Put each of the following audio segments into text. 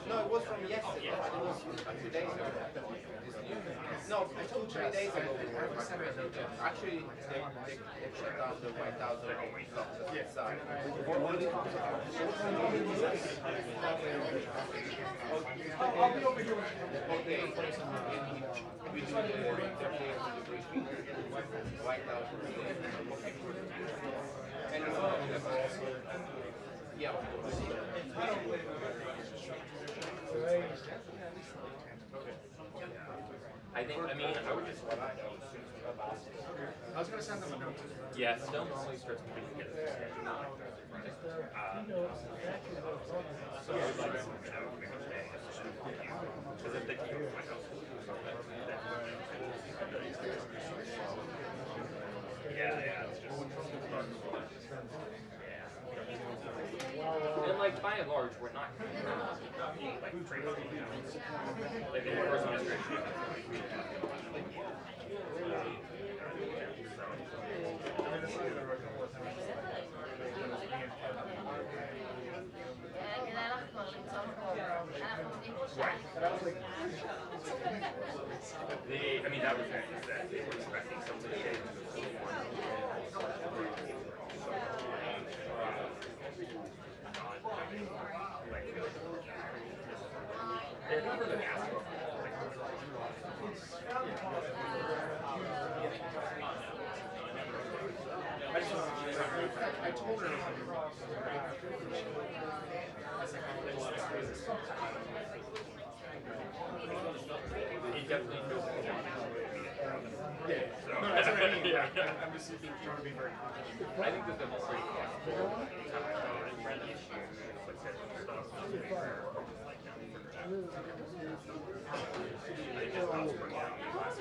No, it was from yesterday. It was 2 days ago. No, 2-3 days ago. Actually, they shut down the 1,000 blocks outside. I'll be over here. Okay. We do the White House. And yeah. I mean, I would just let them know as soon as we have possible. I was going to send them a note. Yeah, still normally starts pretty good. So I would like to know if we can stay because if they keep my house yeah, it's just and like by and large, we're not being like crazy. Like the first administration. I mean, that was that they were expecting something to change. They've never been asked for I told her. He definitely feels Yeah. So, no, that's what I mean. Yeah. I'm just trying to be very conscious. I think that the whole thing anytime I go and run issues, like that stuff, like now they just not bring out the last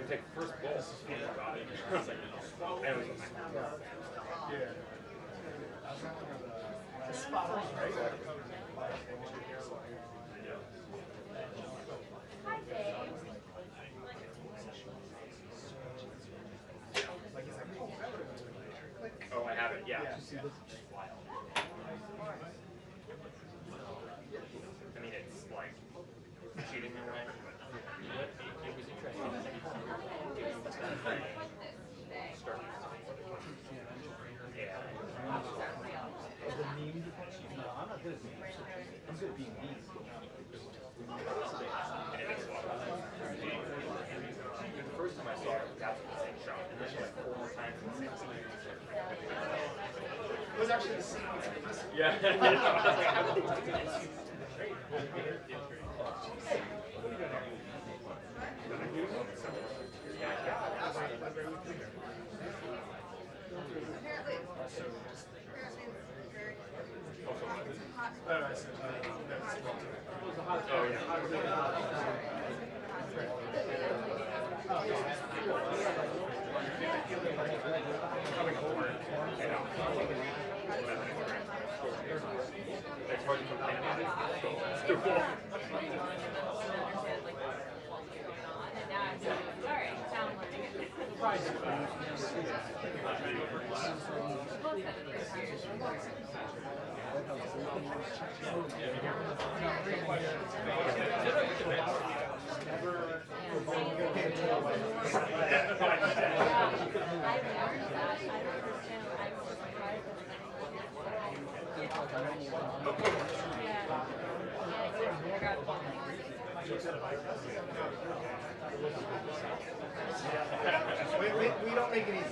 take the first bowl and got it. I was like, and it was Yeah. Spot on, right? oh, I have it, yeah. Yeah. I mean, it's like cheating in a way, but it was interesting. Starting. Yeah. The meme? No, I'm not good at memes. I'm good at being mean. And it makes a lot of sense. The first time I saw it, that's the same shot. And then like 4 more times in the same scene. It was actually the same. Yeah. I was like, how did they do this? Oh, yeah. It's hard to complain about it. It's too cool. We don't make it easy.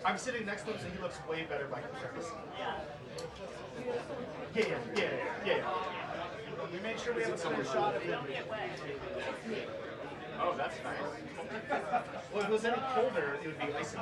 I'm sitting next to him, so he looks way better by comparison. Yeah. We made sure we have a clear shot of him. Oh, that's nice. Well, if it was any colder, it would be icing.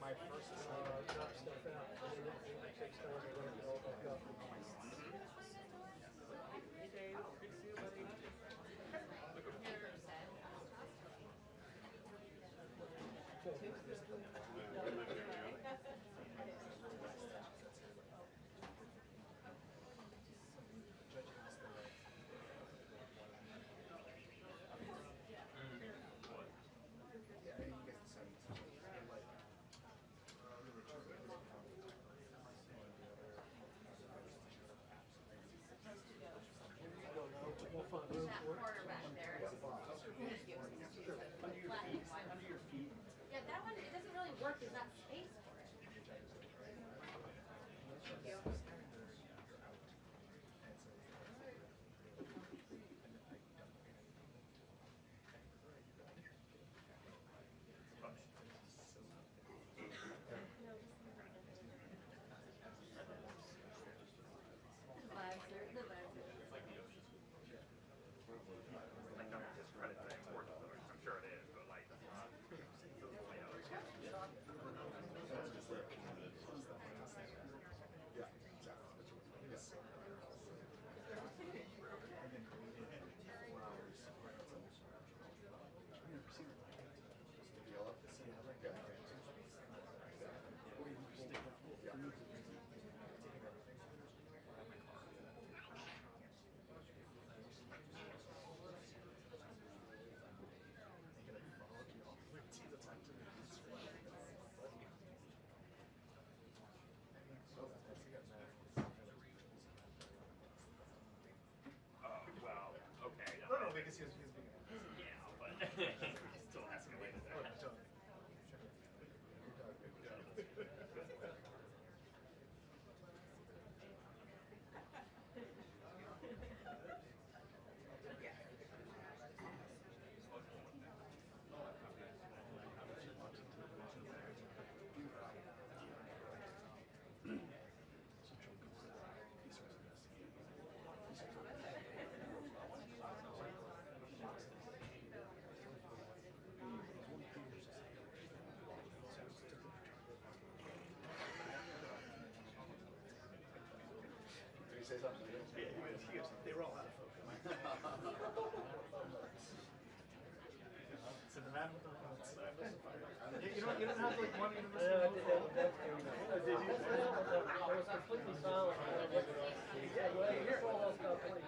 my first knock stuff out. It takes time to ramp it all back up. Hey Dave, good to see you, buddy. We'll find room That for it. corner back there. Thank you. under your feet. Yeah, that one, it doesn't really work, there's not space for it. Thank you. The vibes are, the vibes are. Like, not discredit the importance of it. I'm sure it is, but like, well, okay. No, because he was being Yeah, but it still escalated that. Did he say something? Yeah, he was, they were all out of focus. So the man with the remotes. You don't have like one university. Yeah, I did that. I was completely silent. Yeah, well, your phone was about 25.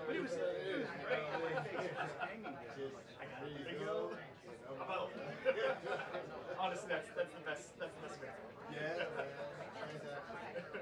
But he was great. Just hanging there. I got it. There you go. I'm out. Honestly, that's the best. That's the best way. Yeah, man. Exactly.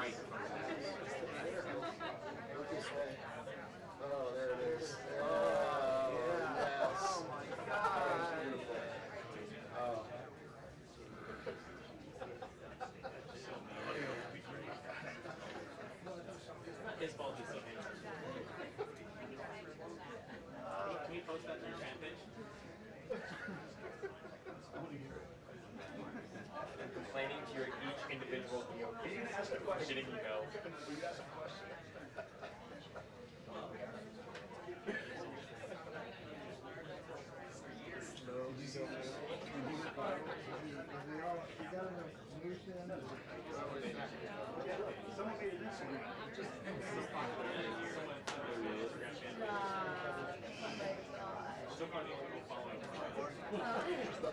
right from the back. Oh, there it is. Oh, yes. Oh my God. Beautiful. Oh. His fault is so handsome. Can we post that to your fan page? And complaining to your each individual shitting email.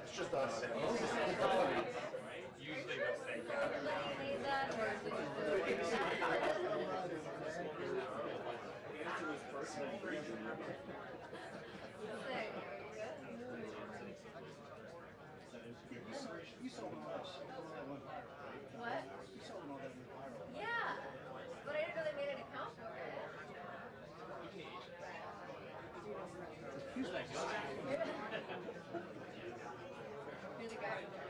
It's just us. Usually they'll say that. What? Yeah, but I didn't know they made an account for it. You're the guy with the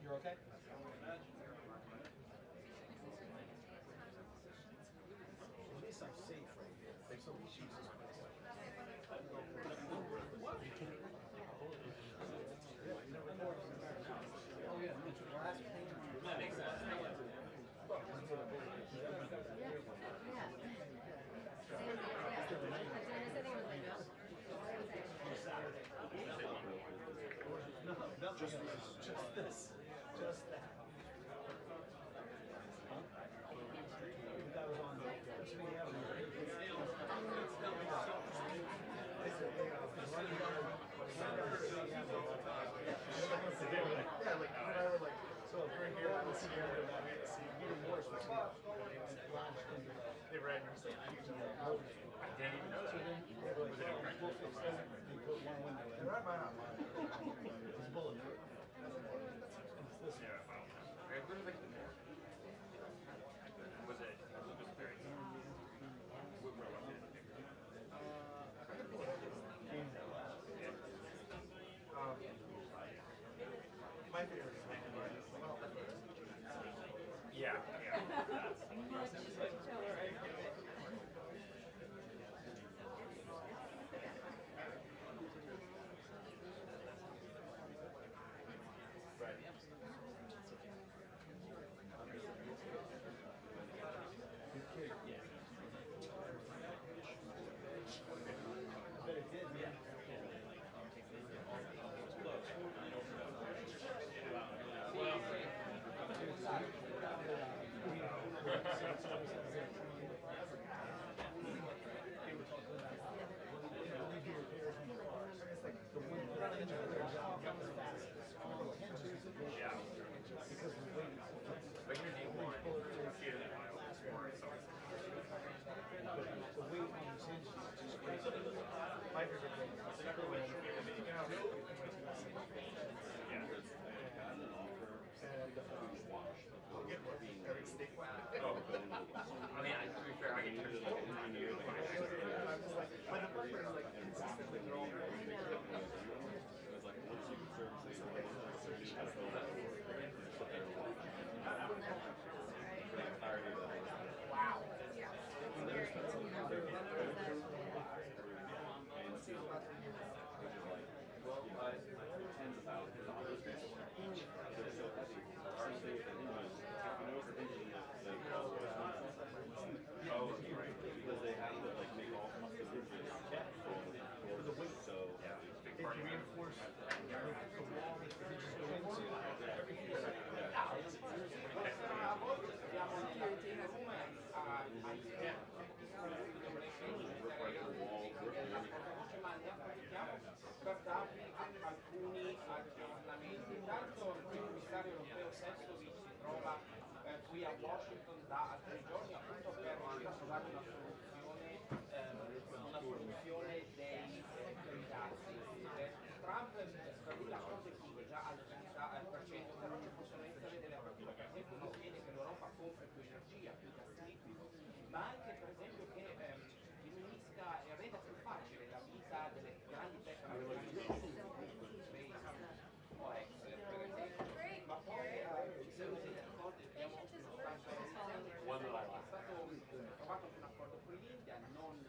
You're okay? At least I'm safe right here. There's some issues. Oh yeah, that makes sense. No, just this. Just that. That was on Yeah, like whenever, like, so if we're here, we'll see you under that, we'll see even worse. They ran your side. I didn't even know that. Was it a crack? they put one window in. They're right by our line. It's bulletproof. Yeah, wow. Okay, where did they get the door? Was it just very where was it? My favorite is well, Per darvi alcuni aggiornamenti. Intanto il commissario europeo Sefcovic si trova qui a Washington da alcuni giorni appunto per trovare una soluzione dei dazi. Trump per lui l'accordo è chiuso già al 30%, però ci possono essere delle aperture, per esempio non chiede che l'Europa compri più energia, più gas liquido, ma anche per esempio che diminuisca e renda più facile la vita delle grandi tech americane o Excel per esempio, ma poi se non siete d'accordo abbiamo è stato trovato anche un accordo con l'India, non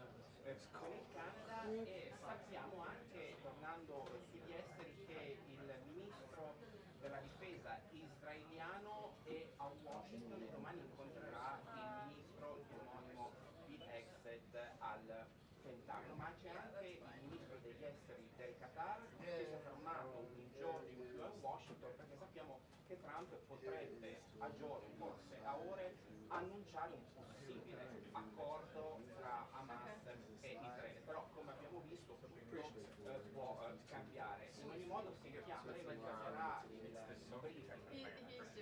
con il Canada, e sappiamo anche, tornando sugli esteri, che il ministro della difesa israeliano è a Washington e domani incontrerà il ministro, il omonimo di Exet al Pentagono, ma c'è anche il ministro degli esteri del Qatar che si è fermato un giorno in più a Washington perché sappiamo che Trump potrebbe a giorni, forse a ore, annunciare un possibile accordo tra Hamas e Israele, però come abbiamo visto tutto può cambiare. In ogni modo sentiamo, lei sarà il briefing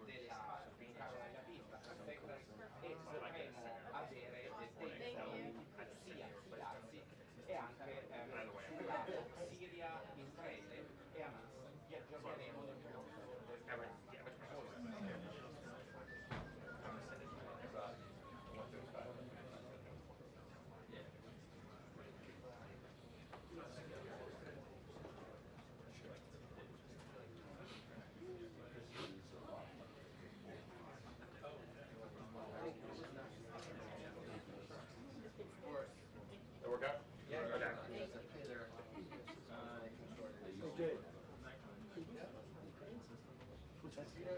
della Karoline Leavitt, la secretary, e potremo avere dei sia sui dazi e anche sul lato Siria, Israele e Hamas. Vi aggiorneremo nel corso del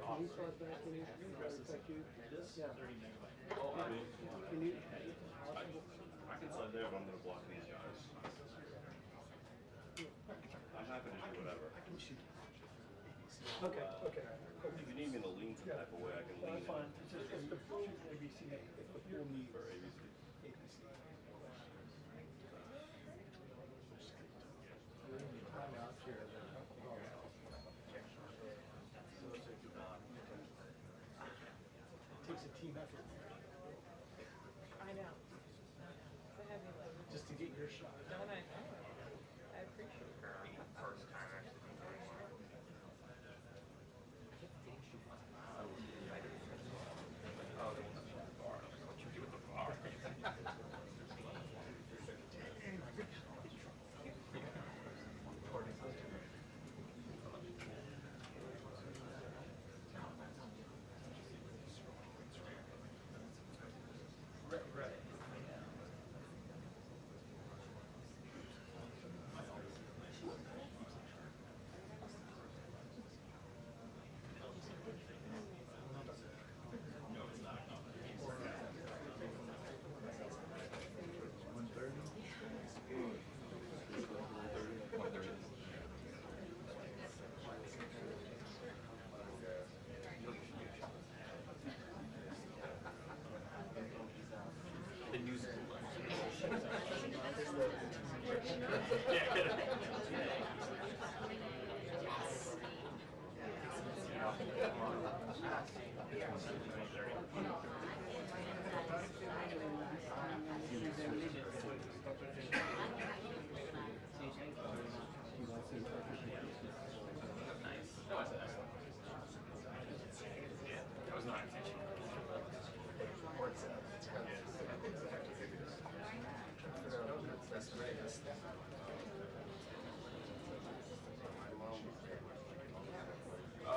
Can you start back in your screen? Does it affect you? Yeah. Can you? I can send there, but I'm going to block these guys. I'm happy to do whatever. Okay, okay. If you need me to lean some type of way, I can lean. That's fine. It's just it's the ABC. It's the full need For ABC. ABC. It takes a team effort. I know. It's a heavy lift. Just to get your shot. Don't I know? I appreciate it. First time actually. Oh, the bar. What you do with the bar? The news. That was not intentional. Oh,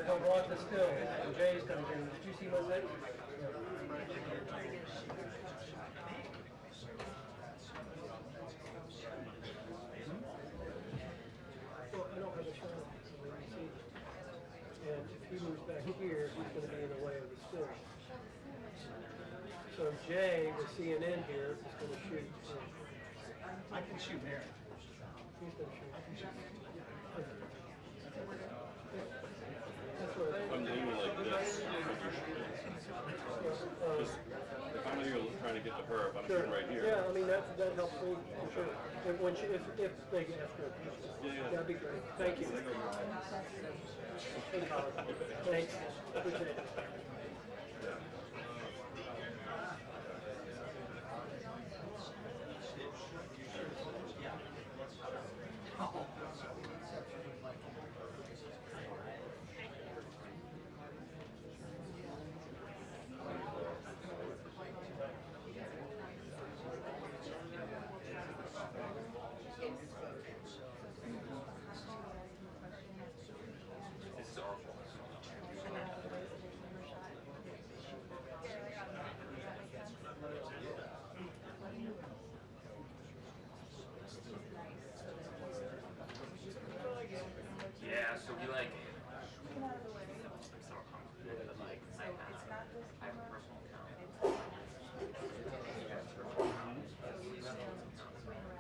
He'll block the still, and Jay's coming in. Did you see my thing? Well, I don't have a shot. And if he moves back here, he's going to be in the way of the still. So Jay, with CNN here, is going to shoot. I can shoot there. He's going to shoot. I can shoot. That's what I'm leaning like this. Just, if I'm trying to get to her, if I'm shooting right here. Yeah, I mean, that helps me, for sure. When she, if they get after it. That'd be great. Thank you. Thanks. Appreciate it. Yeah, so we like. It's so complicated. Like, I have a personal account.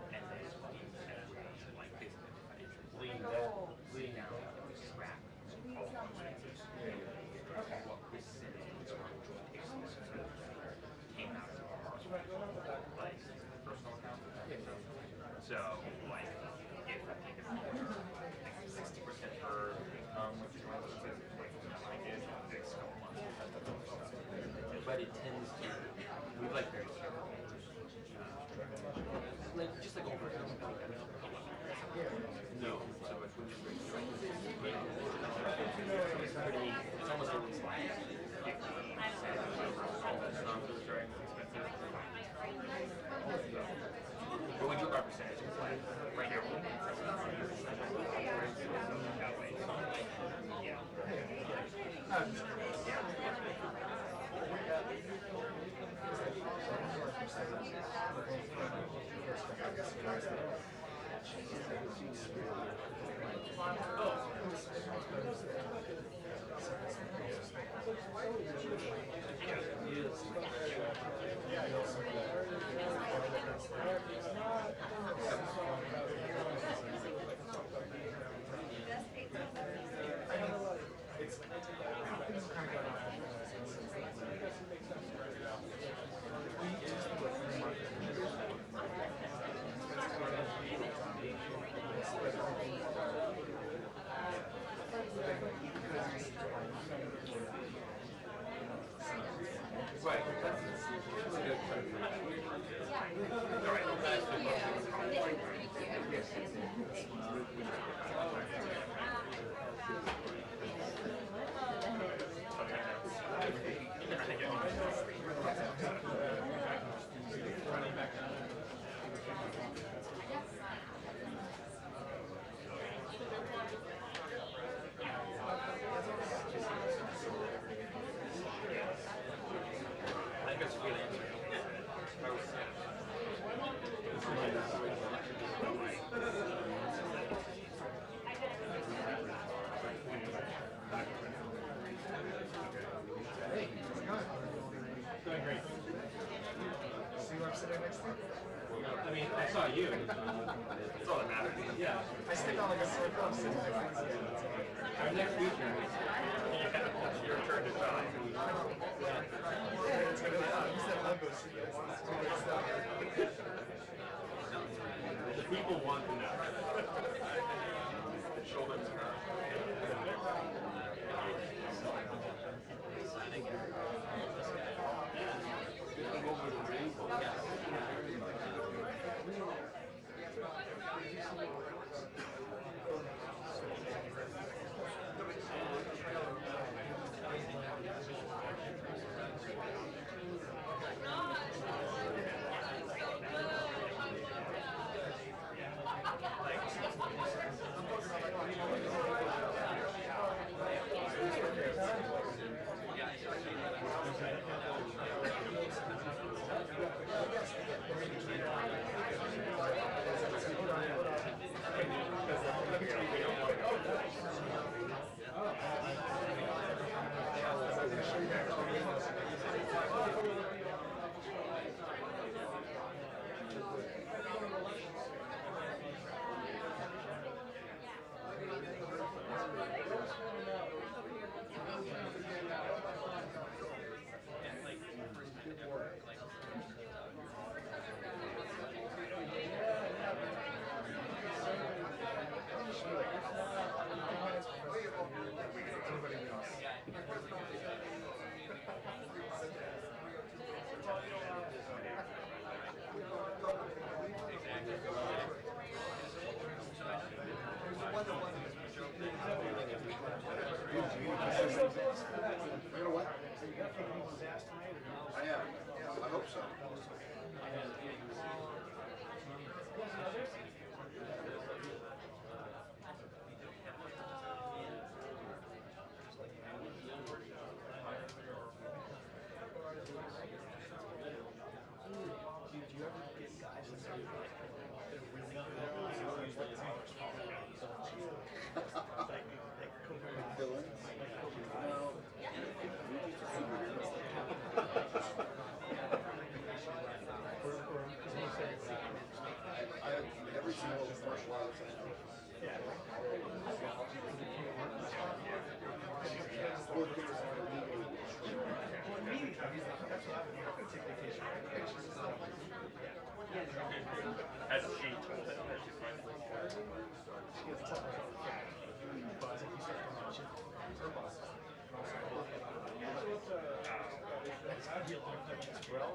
And then like basically lean down, scrap all the finances. What percentage came out of our like personal account. So like if I take it 60% for which is one of those things like I did the next couple months. But it tends to we like very careful. Like just like over no. So it's when you're it's pretty it's almost always like 50% for the driving expenses. But we do our percentage like right now that way. Yeah. Right. Doing great. See who I'm sitting next to? I mean, I saw you. That's all that matters. Yeah. I stick out like a sore thumb sitting next to you. Our next weekend. Yeah. Your turn to shine. Yeah. It's gonna be fun. You said logo, so yes, it's good stuff. The people want to know. Show them to her. You know what? I am. I hope so. Dylan? No. Every single martial arts I know. As she told him that she's fine.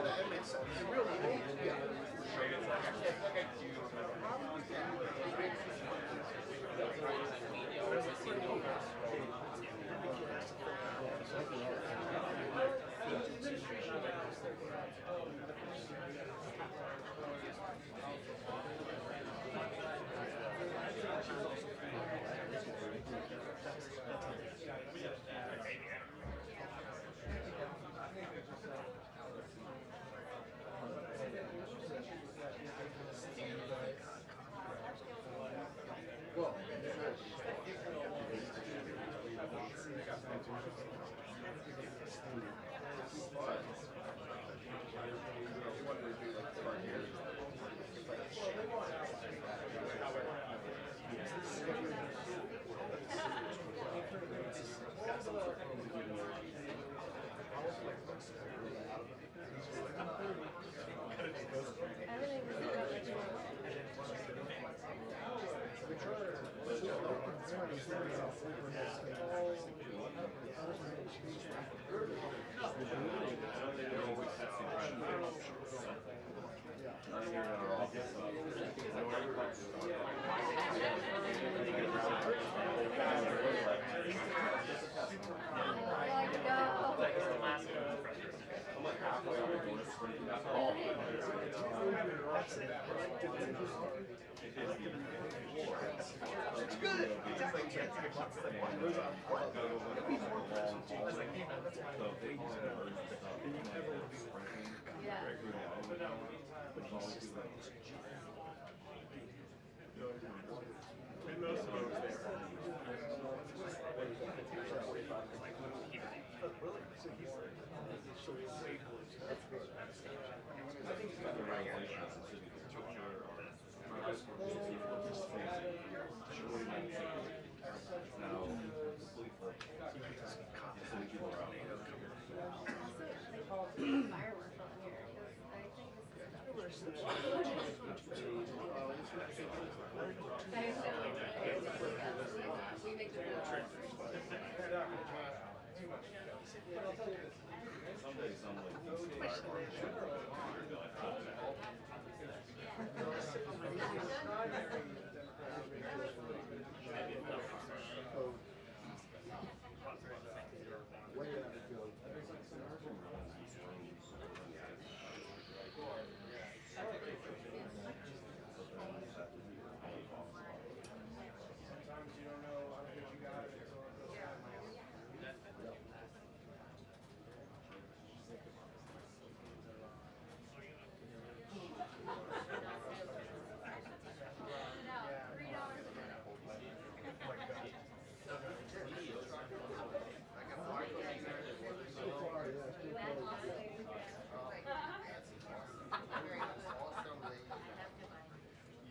That makes sense. Yeah. Well, Fireworks on here, because I think this is we make the rules. Someday some like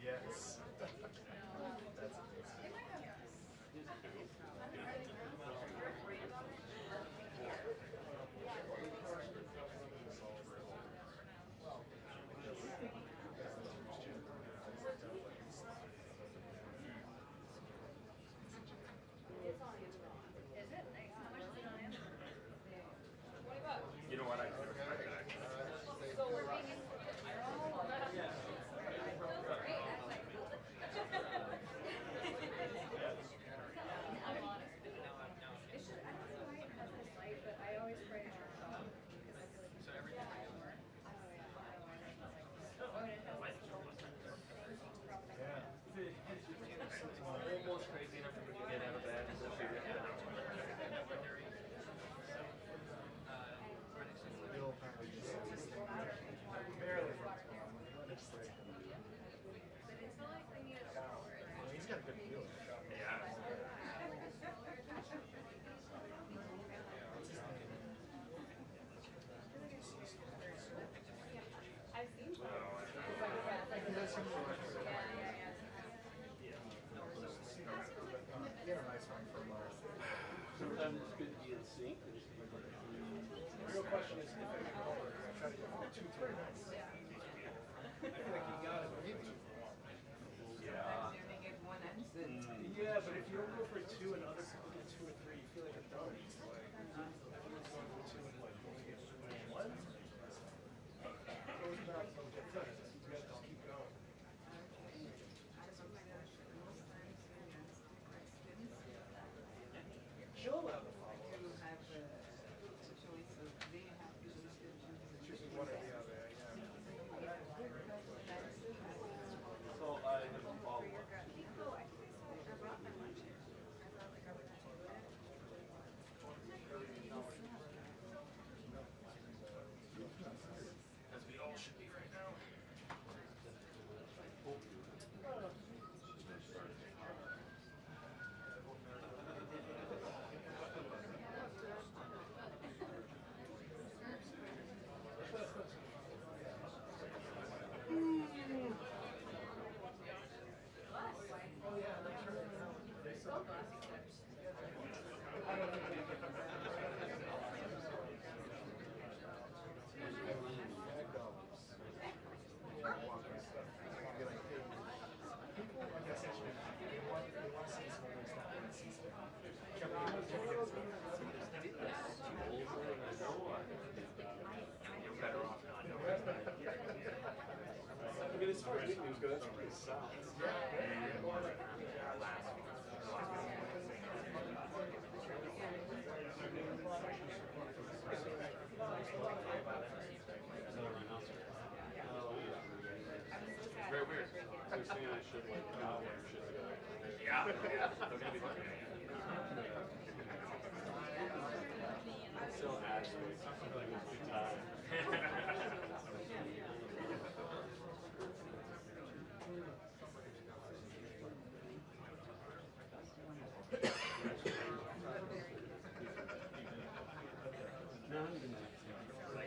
Yes. Is it? Like, how much is it on Amazon? You know what? I never tried that actually. So we're being. Oh, that's great. That's like. I'm honored. It should. I don't know why it has this light, but I always pray to turn it off because I feel like it's more. Oh yeah. Oh, and it has this little thing from the Almost crazy enough for me to get out of bed and go figure it out. Barely. But it's not like they need a shower. He's got a good feel. Yeah. I've seen some. Get a nice one from Sometimes it's good to be in sync. the real question is if I can over. I try to get 2 3 nights. I feel like you got it. Maybe. Yeah, but if you don't go for 2 and other people get 2 or 3, you feel like a dummy. Like, everyone's going for 2 and like, you only get 1. Goes back to get done. You gotta just keep going. She'll allow the follow-ups. Choosing one or the other, yeah. So I have a follow-up. As we all should be right now. You're better off not knowing. I mean, as far as good news goes, that's pretty solid. Very weird. They're saying I should like not wear shit together. Yeah, yeah. They're gonna be looking at you. Still actually, like a good time. No, I'm gonna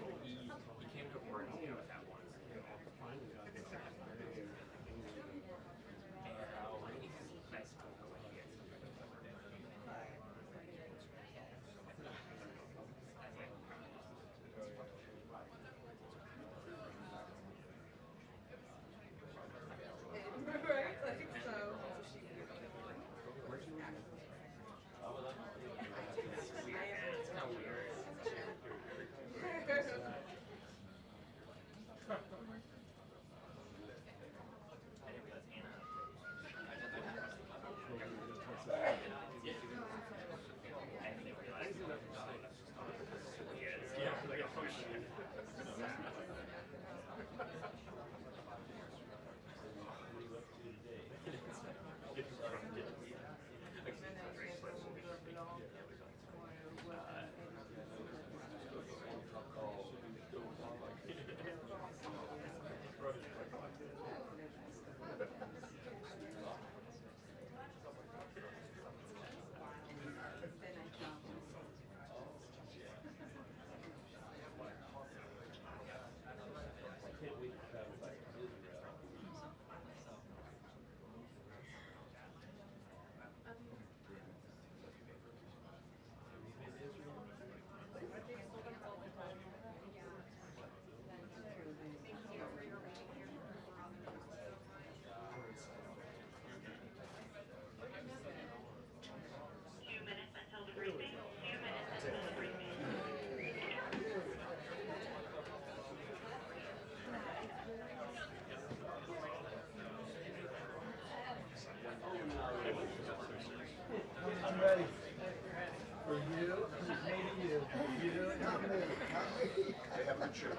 Sit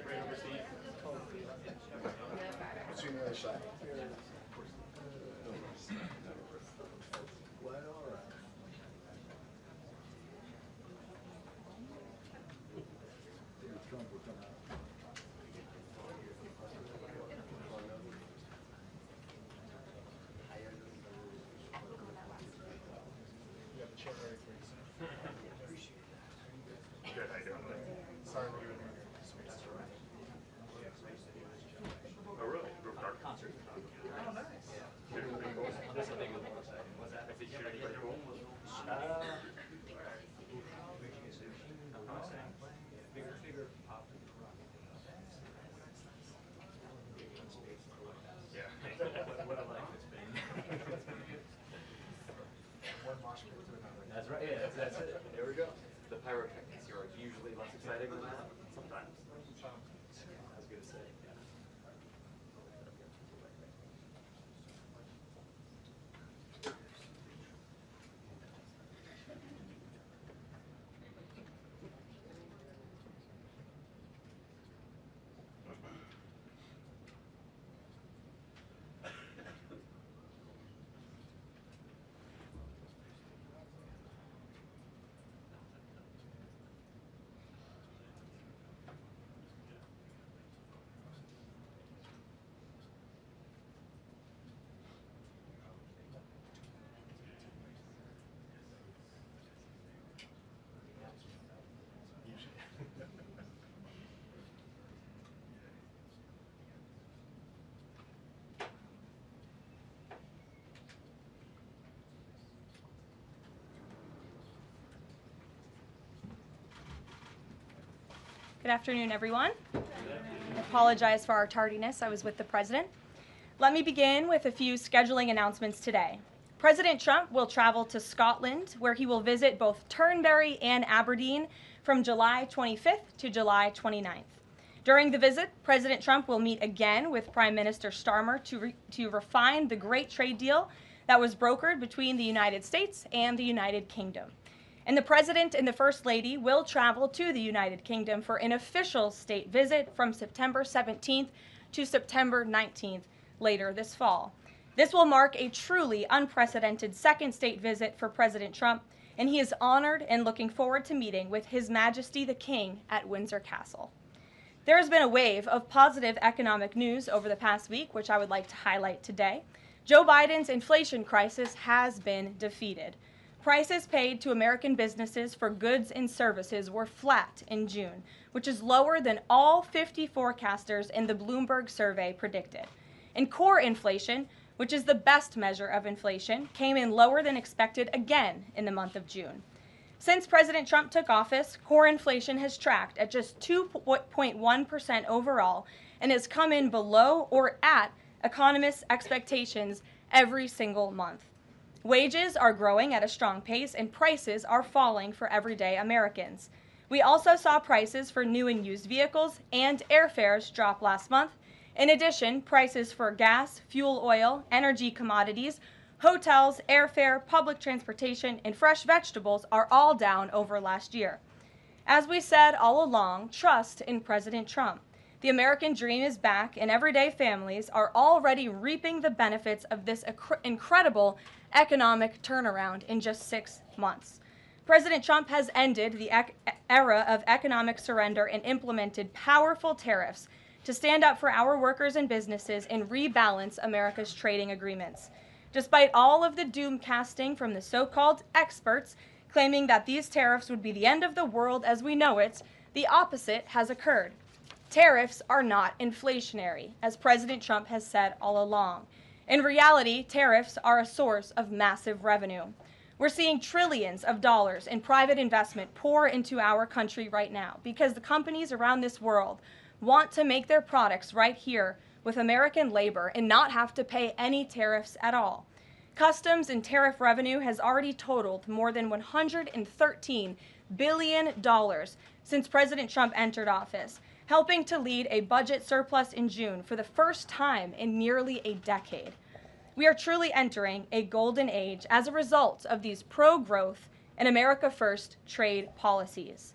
right over Steve. What's your other side? Quite all right. Trump will come out. You have the chair ready for you, sir. Good, how you doing? Sorry we were there. Oh, really? Group art concert? Oh, nice. That's what they would want to say. Was that? If they shoot anybody cool? Yeah. What a life it's been. One mosh pit to another. That's right, yeah, that's it. There we go. The pyrotechnics are usually less exciting than that. Sometimes. I was gonna say, yeah. Good afternoon, everyone. I apologize for our tardiness. I was with the president. Let me begin with a few scheduling announcements today. President Trump will travel to Scotland, where he will visit both Turnberry and Aberdeen from July 25th to July 29th. During the visit, President Trump will meet again with Prime Minister Starmer to refine the great trade deal that was brokered between the United States and the United Kingdom. And the President and the First Lady will travel to the United Kingdom for an official state visit from September 17th to September 19th later this fall. This will mark a truly unprecedented second state visit for President Trump, and he is honored and looking forward to meeting with His Majesty the King at Windsor Castle. There has been a wave of positive economic news over the past week, which I would like to highlight today. Joe Biden's inflation crisis has been defeated. Prices paid to American businesses for goods and services were flat in June, which is lower than all 50 forecasters in the Bloomberg survey predicted. And core inflation, which is the best measure of inflation, came in lower than expected again in the month of June. Since President Trump took office, core inflation has tracked at just 2.1% overall and has come in below or at economists' expectations every single month. Wages are growing at a strong pace and prices are falling for everyday Americans. We also saw prices for new and used vehicles and airfares drop last month. In addition, prices for gas, fuel oil, energy commodities, hotels, airfare, public transportation, and fresh vegetables are all down over last year. As we said all along, trust in President Trump. The American dream is back, and everyday families are already reaping the benefits of this incredible economic turnaround in just 6 months. President Trump has ended the era of economic surrender and implemented powerful tariffs to stand up for our workers and businesses and rebalance America's trading agreements. Despite all of the doom casting from the so-called experts claiming that these tariffs would be the end of the world as we know it, the opposite has occurred. Tariffs are not inflationary, as President Trump has said all along. In reality, tariffs are a source of massive revenue. We're seeing trillions of dollars in private investment pour into our country right now because the companies around this world want to make their products right here with American labor and not have to pay any tariffs at all. Customs and tariff revenue has already totaled more than $113 billion since President Trump entered office, helping to lead a budget surplus in June for the first time in nearly a decade. We are truly entering a golden age as a result of these pro-growth and America First trade policies.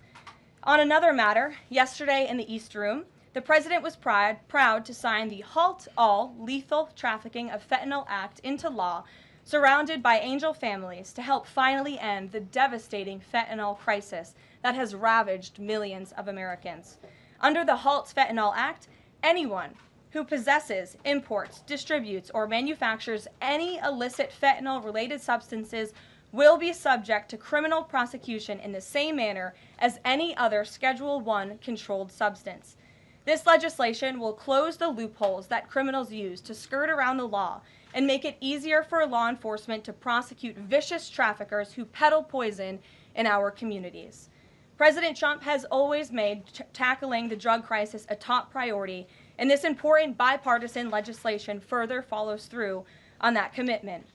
On another matter, yesterday in the East Room, the President was proud to sign the Halt All Lethal Trafficking of Fentanyl Act into law, surrounded by angel families to help finally end the devastating fentanyl crisis that has ravaged millions of Americans. Under the Halt Fentanyl Act, anyone who possesses, imports, distributes, or manufactures any illicit fentanyl-related substances will be subject to criminal prosecution in the same manner as any other Schedule I controlled substance. This legislation will close the loopholes that criminals use to skirt around the law and make it easier for law enforcement to prosecute vicious traffickers who peddle poison in our communities. President Trump has always made tackling the drug crisis a top priority, and this important bipartisan legislation further follows through on that commitment.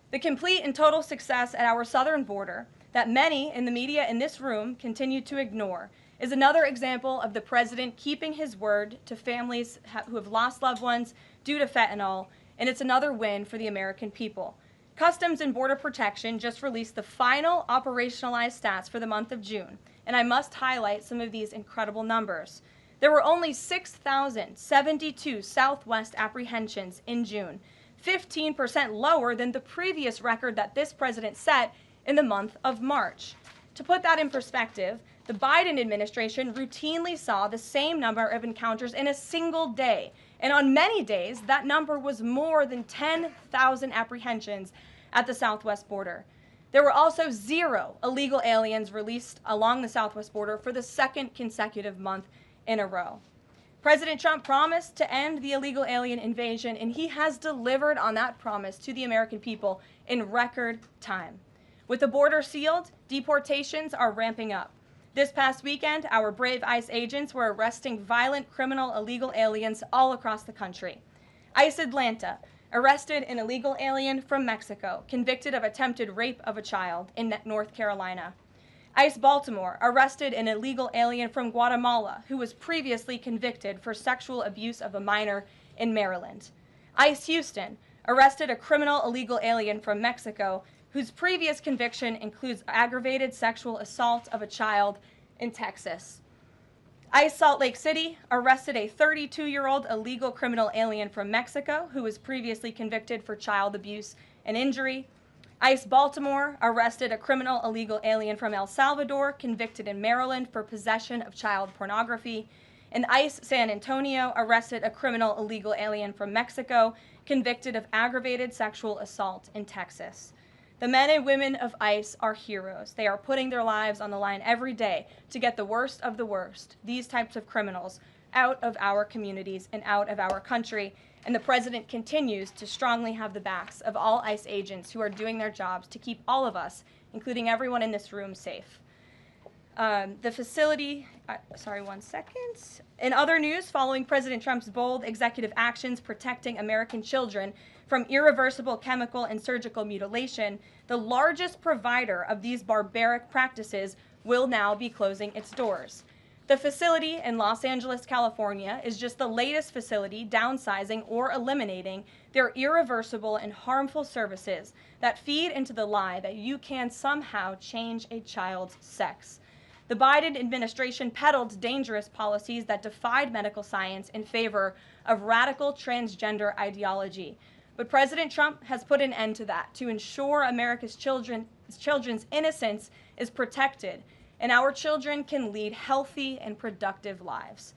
The complete and total success at our southern border that many in the media in this room continue to ignore is another example of the president keeping his word to families who have lost loved ones due to fentanyl, and it's another win for the American people. Customs and Border Protection just released the final operationalized stats for the month of June, and I must highlight some of these incredible numbers. There were only 6,072 Southwest apprehensions in June, 15% lower than the previous record that this president set in the month of March. To put that in perspective, the Biden administration routinely saw the same number of encounters in a single day, and on many days, that number was more than 10,000 apprehensions at the Southwest border. There were also 0 illegal aliens released along the Southwest border for the second consecutive month in a row. President Trump promised to end the illegal alien invasion, and he has delivered on that promise to the American people in record time. With the border sealed, deportations are ramping up. This past weekend, our brave ICE agents were arresting violent criminal illegal aliens all across the country. ICE Atlanta arrested an illegal alien from Mexico, convicted of attempted rape of a child in North Carolina. ICE Baltimore arrested an illegal alien from Guatemala who was previously convicted for sexual abuse of a minor in Maryland. ICE Houston arrested a criminal illegal alien from Mexico whose previous conviction includes aggravated sexual assault of a child in Texas. ICE Salt Lake City arrested a 32-year-old illegal criminal alien from Mexico who was previously convicted for child abuse and injury. ICE Baltimore arrested a criminal illegal alien from El Salvador convicted in Maryland for possession of child pornography. And ICE San Antonio arrested a criminal illegal alien from Mexico convicted of aggravated sexual assault in Texas. The men and women of ICE are heroes. They are putting their lives on the line every day to get the worst of the worst, these types of criminals, out of our communities and out of our country. And the president continues to strongly have the backs of all ICE agents who are doing their jobs to keep all of us, including everyone in this room, safe. The facility, one second. In other news, following President Trump's bold executive actions protecting American children from irreversible chemical and surgical mutilation, the largest provider of these barbaric practices will now be closing its doors. The facility in Los Angeles, California, is just the latest facility downsizing or eliminating their irreversible and harmful services that feed into the lie that you can somehow change a child's sex. The Biden administration peddled dangerous policies that defied medical science in favor of radical transgender ideology. But President Trump has put an end to that to ensure America's children's innocence is protected and our children can lead healthy and productive lives.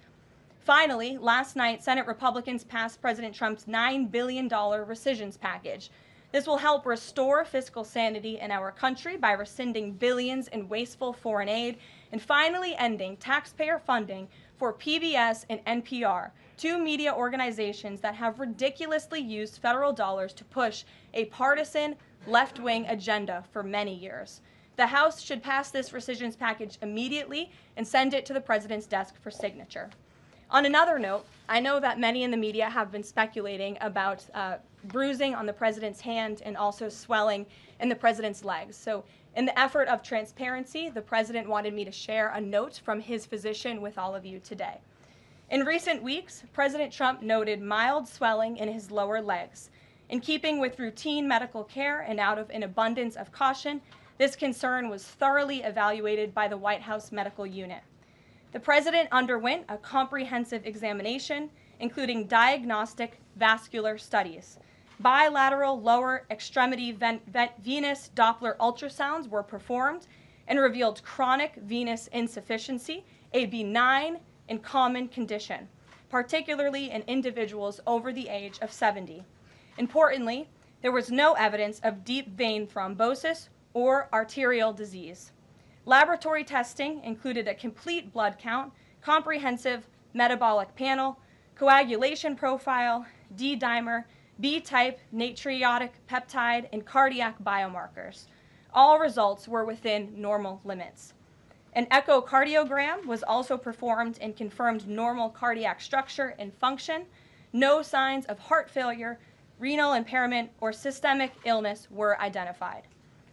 Finally, last night, Senate Republicans passed President Trump's $9 billion rescissions package. This will help restore fiscal sanity in our country by rescinding billions in wasteful foreign aid and finally ending taxpayer funding for PBS and NPR, two media organizations that have ridiculously used federal dollars to push a partisan left-wing agenda for many years. The House should pass this rescissions package immediately and send it to the president's desk for signature. On another note, I know that many in the media have been speculating about bruising on the president's hand and also swelling in the president's legs. So in the effort of transparency, the president wanted me to share a note from his physician with all of you today. In recent weeks, President Trump noted mild swelling in his lower legs. In keeping with routine medical care and out of an abundance of caution, this concern was thoroughly evaluated by the White House medical unit. The president underwent a comprehensive examination, including diagnostic vascular studies. Bilateral lower extremity venous Doppler ultrasounds were performed and revealed chronic venous insufficiency, a benign and common condition, particularly in individuals over the age of 70. Importantly, there was no evidence of deep vein thrombosis or arterial disease. Laboratory testing included a complete blood count, comprehensive metabolic panel, coagulation profile, D-dimer, B-type natriuretic peptide, and cardiac biomarkers. All results were within normal limits. An echocardiogram was also performed and confirmed normal cardiac structure and function. No signs of heart failure, renal impairment, or systemic illness were identified.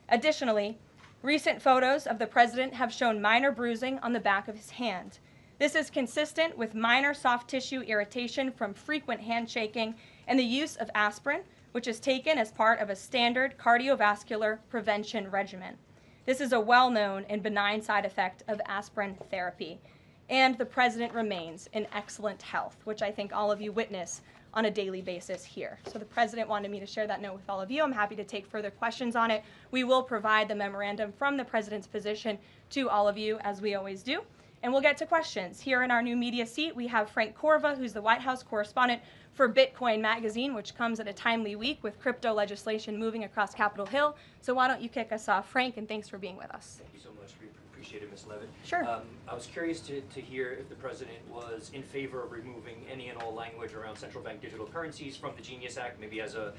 Additionally, recent photos of the president have shown minor bruising on the back of his hand. This is consistent with minor soft tissue irritation from frequent handshaking and the use of aspirin, which is taken as part of a standard cardiovascular prevention regimen. This is a well-known and benign side effect of aspirin therapy. And the president remains in excellent health, which I think all of you witness on a daily basis here. So the president wanted me to share that note with all of you. I'm happy to take further questions on it. We will provide the memorandum from the president's position to all of you, as we always do. And we'll get to questions. Here in our new media seat, we have Frank Corva, who's the White House correspondent for Bitcoin Magazine, which comes at a timely week with crypto legislation moving across Capitol Hill. So why don't you kick us off, Frank, and thanks for being with us. Thank you so much. We appreciate it, Ms. Leavitt. Sure. I was curious to hear if the president was in favor of removing any and all language around central bank digital currencies from the Genius Act, maybe as a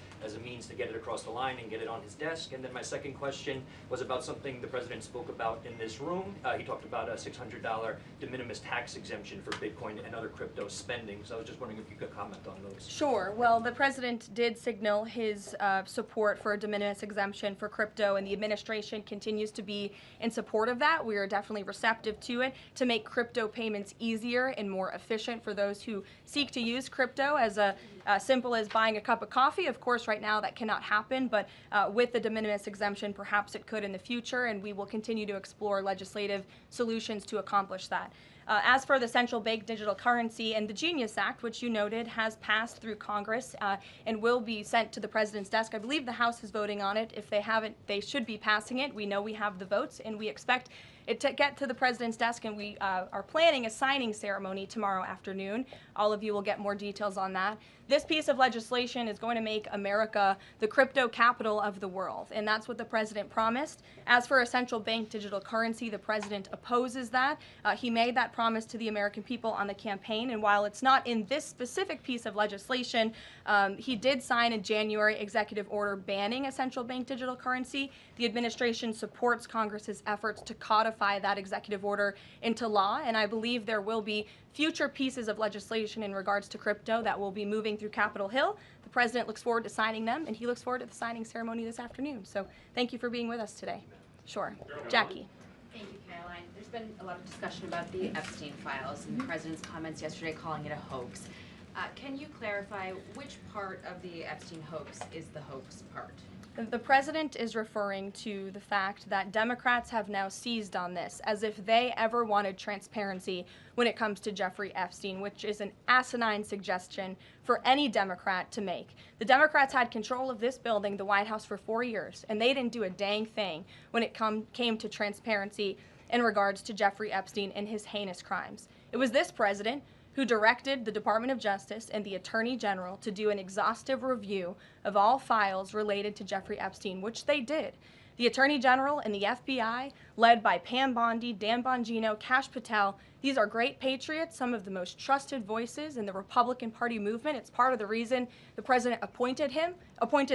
means to get it across the line and get it on his desk. And then my second question was about something the president spoke about in this room. He talked about a $600 de minimis tax exemption for Bitcoin and other crypto spending. So I was just wondering if you could comment on those. Sure. Well, the president did signal his support for a de minimis exemption for crypto, and the administration continues to be in support of that. We are definitely receptive to it to make crypto payments easier and more efficient for those who seek to use crypto as simple as buying a cup of coffee. Of course, right now that cannot happen, but with the de minimis exemption, perhaps it could in the future, and we will continue to explore legislative solutions to accomplish that. As for the central bank digital currency and the Genius Act, which you noted has passed through Congress and will be sent to the president's desk. I believe the House is voting on it. If they haven't, they should be passing it. We know we have the votes, and we expect it to get to the president's desk, and we are planning a signing ceremony tomorrow afternoon. All of you will get more details on that. This piece of legislation is going to make America the crypto capital of the world, and that's what the president promised. As for a central bank digital currency, the president opposes that. He made that promise to the American people on the campaign, and while it's not in this specific piece of legislation, he did sign a January executive order banning a central bank digital currency. The administration supports Congress's efforts to codify that executive order into law, and I believe there will be future pieces of legislation in regards to crypto that will be moving through Capitol Hill. The president looks forward to signing them, and he looks forward to the signing ceremony this afternoon. So thank you for being with us today. Sure. Jackie. Thank you, Karoline. There's been a lot of discussion about the Epstein files and the president's comments yesterday calling it a hoax. Can you clarify which part of the Epstein hoax is the hoax part? The president is referring to the fact that Democrats have now seized on this as if they ever wanted transparency when it comes to Jeffrey Epstein, which is an asinine suggestion for any Democrat to make. The Democrats had control of this building, the White House, for 4 years, and they didn't do a dang thing when it came to transparency in regards to Jeffrey Epstein and his heinous crimes. It was this president who directed the Department of Justice and the Attorney General to do an exhaustive review of all files related to Jeffrey Epstein, which they did. The Attorney General and the FBI, led by Pam Bondi, Dan Bongino, Kash Patel, these are great patriots, some of the most trusted voices in the Republican Party movement. It's part of the reason the president appointed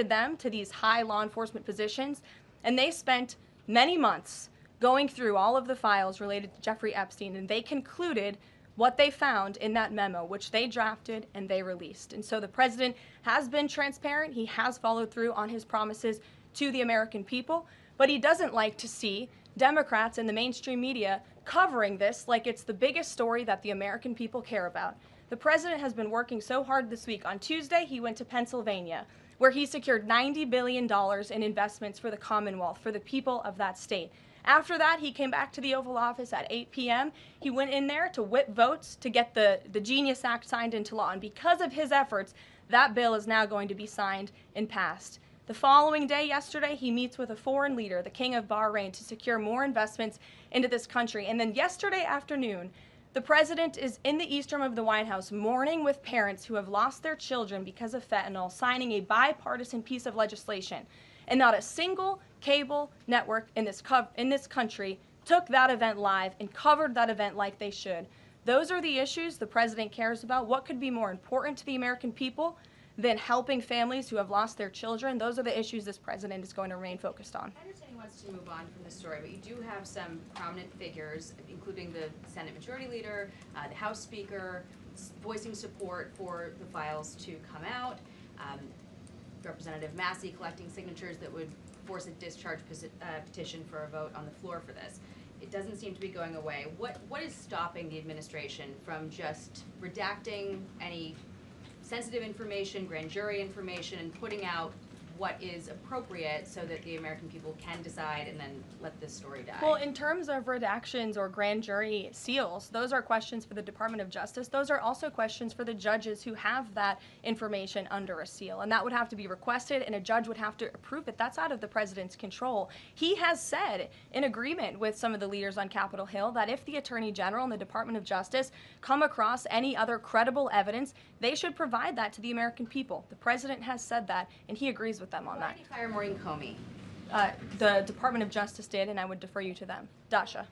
them to these high law enforcement positions, and they spent many months going through all of the files related to Jeffrey Epstein, and they concluded what they found in that memo, which they drafted and they released. And so the president has been transparent. He has followed through on his promises to the American people, but he doesn't like to see Democrats and the mainstream media covering this like it's the biggest story that the American people care about. The president has been working so hard this week. On Tuesday, he went to Pennsylvania, where he secured $90 billion in investments for the Commonwealth, for the people of that state. After that, he came back to the Oval Office at 8 p.m. He went in there to whip votes to get the Genius Act signed into law. And because of his efforts, that bill is now going to be signed and passed. The following day, yesterday, he meets with a foreign leader, the King of Bahrain, to secure more investments into this country. And then yesterday afternoon, the president is in the East Room of the White House mourning with parents who have lost their children because of fentanyl, signing a bipartisan piece of legislation. And not a single cable network in this country took that event live and covered that event like they should. Those are the issues the president cares about. What could be more important to the American people than helping families who have lost their children? Those are the issues this president is going to remain focused on. I understand he wants to move on from this story, but you do have some prominent figures, including the Senate Majority Leader, the House Speaker, voicing support for the files to come out. Representative Massey collecting signatures that would force a discharge petition for a vote on the floor for this. It doesn't seem to be going away. What is stopping the administration from just redacting any sensitive information, grand jury information, and putting out what is appropriate so that the American people can decide and then let this story die? Well, in terms of redactions or grand jury seals, those are questions for the Department of Justice. Those are also questions for the judges who have that information under a seal, and that would have to be requested, and a judge would have to approve it. That's out of the president's control. He has said, in agreement with some of the leaders on Capitol Hill, that if the Attorney General and the Department of Justice come across any other credible evidence, they should provide that to the American people. The president has said that, and he agrees with them on that. Why did he fire Maureen Comey? The Department of Justice did, and I would defer you to them. Dasha.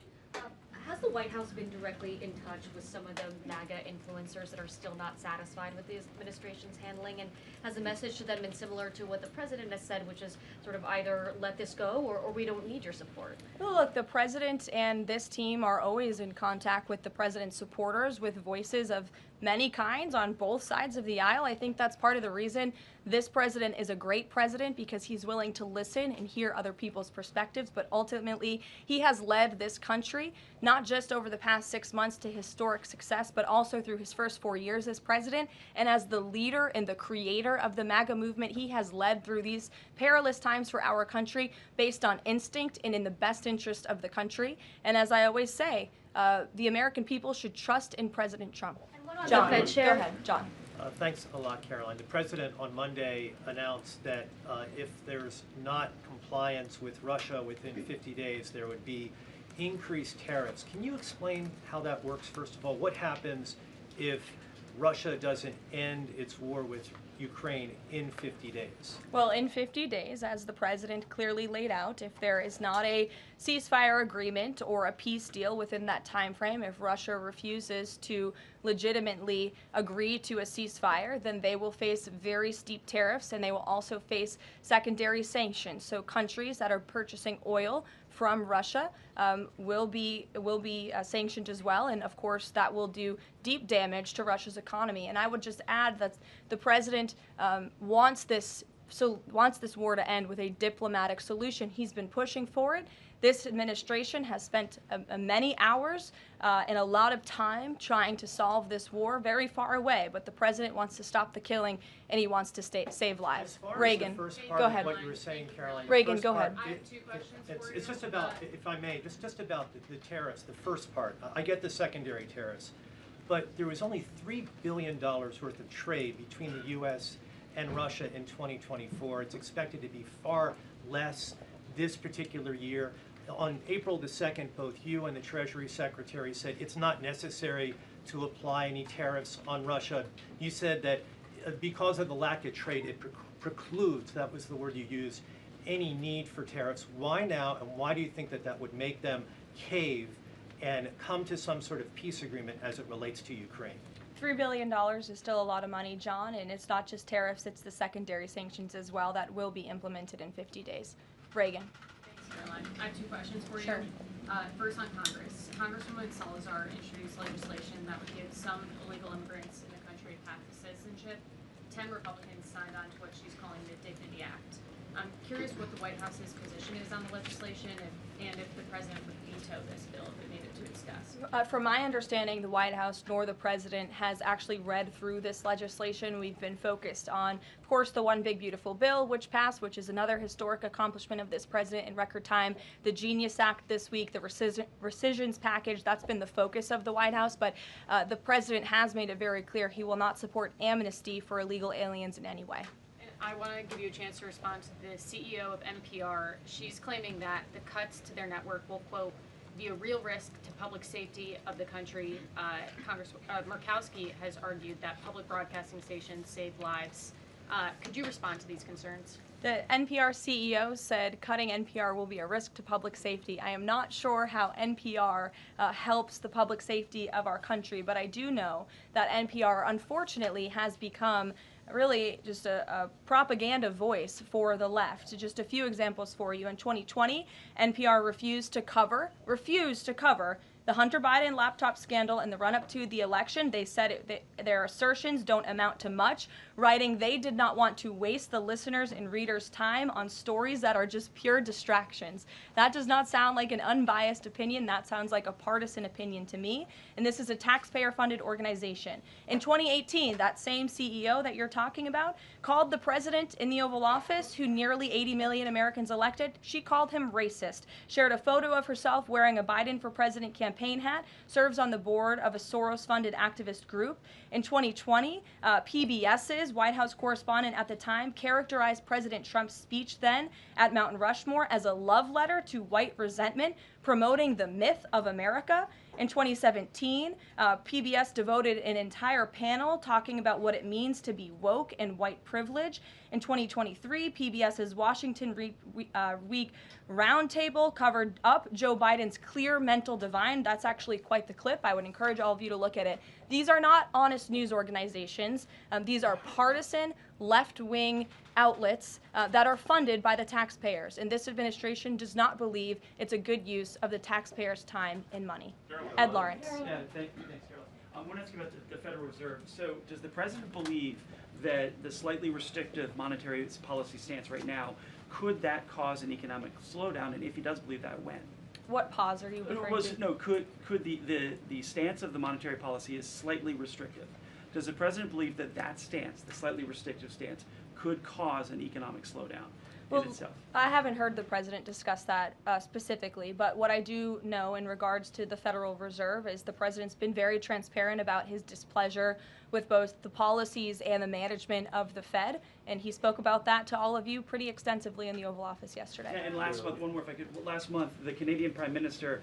Has the White House been directly in touch with some of the MAGA influencers that are still not satisfied with the administration's handling? And has the message to them been similar to what the president has said, which is sort of either let this go or we don't need your support? Well, look, the president and this team are always in contact with the president's supporters, with voices of many kinds on both sides of the aisle. I think that's part of the reason this president is a great president, because he's willing to listen and hear other people's perspectives. But ultimately, he has led this country, not just over the past 6 months to historic success, but also through his first 4 years as president. And as the leader and the creator of the MAGA movement, he has led through these perilous times for our country based on instinct and in the best interest of the country. And as I always say, the American people should trust in President Trump. John, go ahead, John. Thanks a lot, Karoline. The president on Monday announced that if there's not compliance with Russia within 50 days, there would be increased tariffs. Can you explain how that works, first of all? What happens if Russia doesn't end its war with Ukraine in 50 days? Well, in 50 days, as the president clearly laid out, if there is not a ceasefire agreement or a peace deal within that time frame, if Russia refuses to legitimately agree to a ceasefire, then they will face very steep tariffs, and they will also face secondary sanctions. So countries that are purchasing oil from Russia will be sanctioned as well, and of course that will do deep damage to Russia's economy. And I would just add that the president wants this war to end with a diplomatic solution. He's been pushing for it. This administration has spent many hours and a lot of time trying to solve this war very far away, but the president wants to stop the killing, and he wants to save lives. Reagan, go ahead. What you were saying, Caroline. Reagan, go ahead. I have two questions for you. It's just about, if I may, just about the tariffs, the first part. I get the secondary tariffs, but there was only $3 billion worth of trade between the U.S. and Russia in 2024. It's expected to be far less this particular year. On April the 2nd, both you and the Treasury Secretary said it's not necessary to apply any tariffs on Russia. You said that because of the lack of trade, it precludes, that was the word you used, any need for tariffs. Why now, and why do you think that that would make them cave and come to some sort of peace agreement as it relates to Ukraine? $3 billion is still a lot of money, John, and it's not just tariffs, it's the secondary sanctions as well that will be implemented in 50 days. Reagan. Caroline. I have two questions for you. Sure. First on Congress. Congresswoman Salazar introduced legislation that would give some illegal immigrants in the country a path to citizenship. 10 Republicans signed on to what she's calling the Dignity Act. I'm curious what the White House's position is on the legislation and if the president would veto this bill if it made it to its desk. From my understanding, the White House nor the president has actually read through this legislation. We've been focused on, of course, the One Big Beautiful Bill, which passed, which is another historic accomplishment of this president in record time. The Genius Act this week, the rescissions package, that's been the focus of the White House. But the president has made it very clear he will not support amnesty for illegal aliens in any way. I want to give you a chance to respond to the CEO of NPR. She's claiming that the cuts to their network will, quote, be a real risk to public safety of the country. Murkowski has argued that public broadcasting stations save lives. Could you respond to these concerns? The NPR CEO said cutting NPR will be a risk to public safety. I am not sure how NPR helps the public safety of our country, but I do know that NPR, unfortunately, has become really just a propaganda voice for the left. Just a few examples for you. In 2020, NPR refused to cover the Hunter Biden laptop scandal in the run-up to the election. They said their assertions don't amount to much, writing they did not want to waste the listeners' and readers' time on stories that are just pure distractions. That does not sound like an unbiased opinion. That sounds like a partisan opinion to me. And this is a taxpayer-funded organization. In 2018, that same CEO that you're talking about called the president in the Oval Office, who nearly 80 million Americans elected, she called him racist, shared a photo of herself wearing a Biden for President campaign hat, serves on the board of a Soros-funded activist group. In 2020, PBS's White House correspondent at the time characterized President Trump's speech then at Mount Rushmore as a love letter to white resentment, promoting the myth of America. In 2017, PBS devoted an entire panel talking about what it means to be woke and white privilege. In 2023, PBS's Washington Week Roundtable covered up Joe Biden's clear mental divide. That's actually quite the clip. I would encourage all of you to look at it. These are not honest news organizations. These are partisan, left-wing outlets that are funded by the taxpayers. And this administration does not believe it's a good use of the taxpayers' time and money. Ed Lawrence. Yeah, thanks, Carol. I want to ask you about the Federal Reserve. So does the president believe that the slightly restrictive monetary policy stance right now, could that cause an economic slowdown? And if he does believe that, when? What pause are you referring to? No, could the stance of the monetary policy is slightly restrictive? Does the president believe that that stance, the slightly restrictive stance, could cause an economic slowdown in itself? I haven't heard the president discuss that specifically, but what I do know in regards to the Federal Reserve is the president's been very transparent about his displeasure with both the policies and the management of the Fed, and he spoke about that to all of you pretty extensively in the Oval Office yesterday. Yeah, and last month, one more if I could, last month the Canadian Prime Minister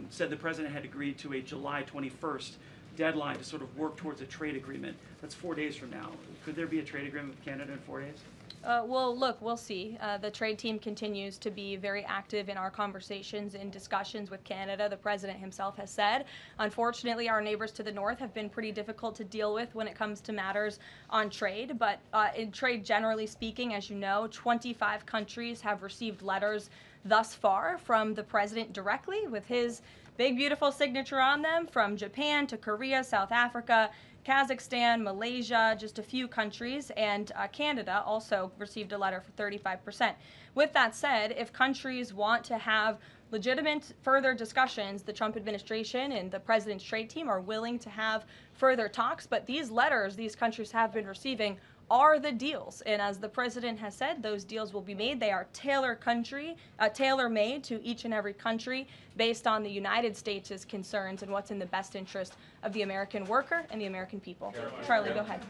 said the president had agreed to a July 21st deadline to sort of work towards a trade agreement. That's 4 days from now. Could there be a trade agreement with Canada in 4 days? Well, look, we'll see. The trade team continues to be very active in our conversations and discussions with Canada. The president himself has said, unfortunately, our neighbors to the north have been pretty difficult to deal with when it comes to matters on trade. But in trade, generally speaking, as you know, 25 countries have received letters thus far from the president directly with his big, beautiful signature on them, from Japan to Korea, South Africa, Kazakhstan, Malaysia, just a few countries, and Canada also received a letter for 35%. With that said, if countries want to have legitimate further discussions, the Trump administration and the president's trade team are willing to have further talks, but these letters these countries have been receiving are the deals. And as the president has said, those deals will be made. They are tailor-made to each and every country based on the United States' concerns and what's in the best interest of the American worker and the American people. Charlie, go ahead.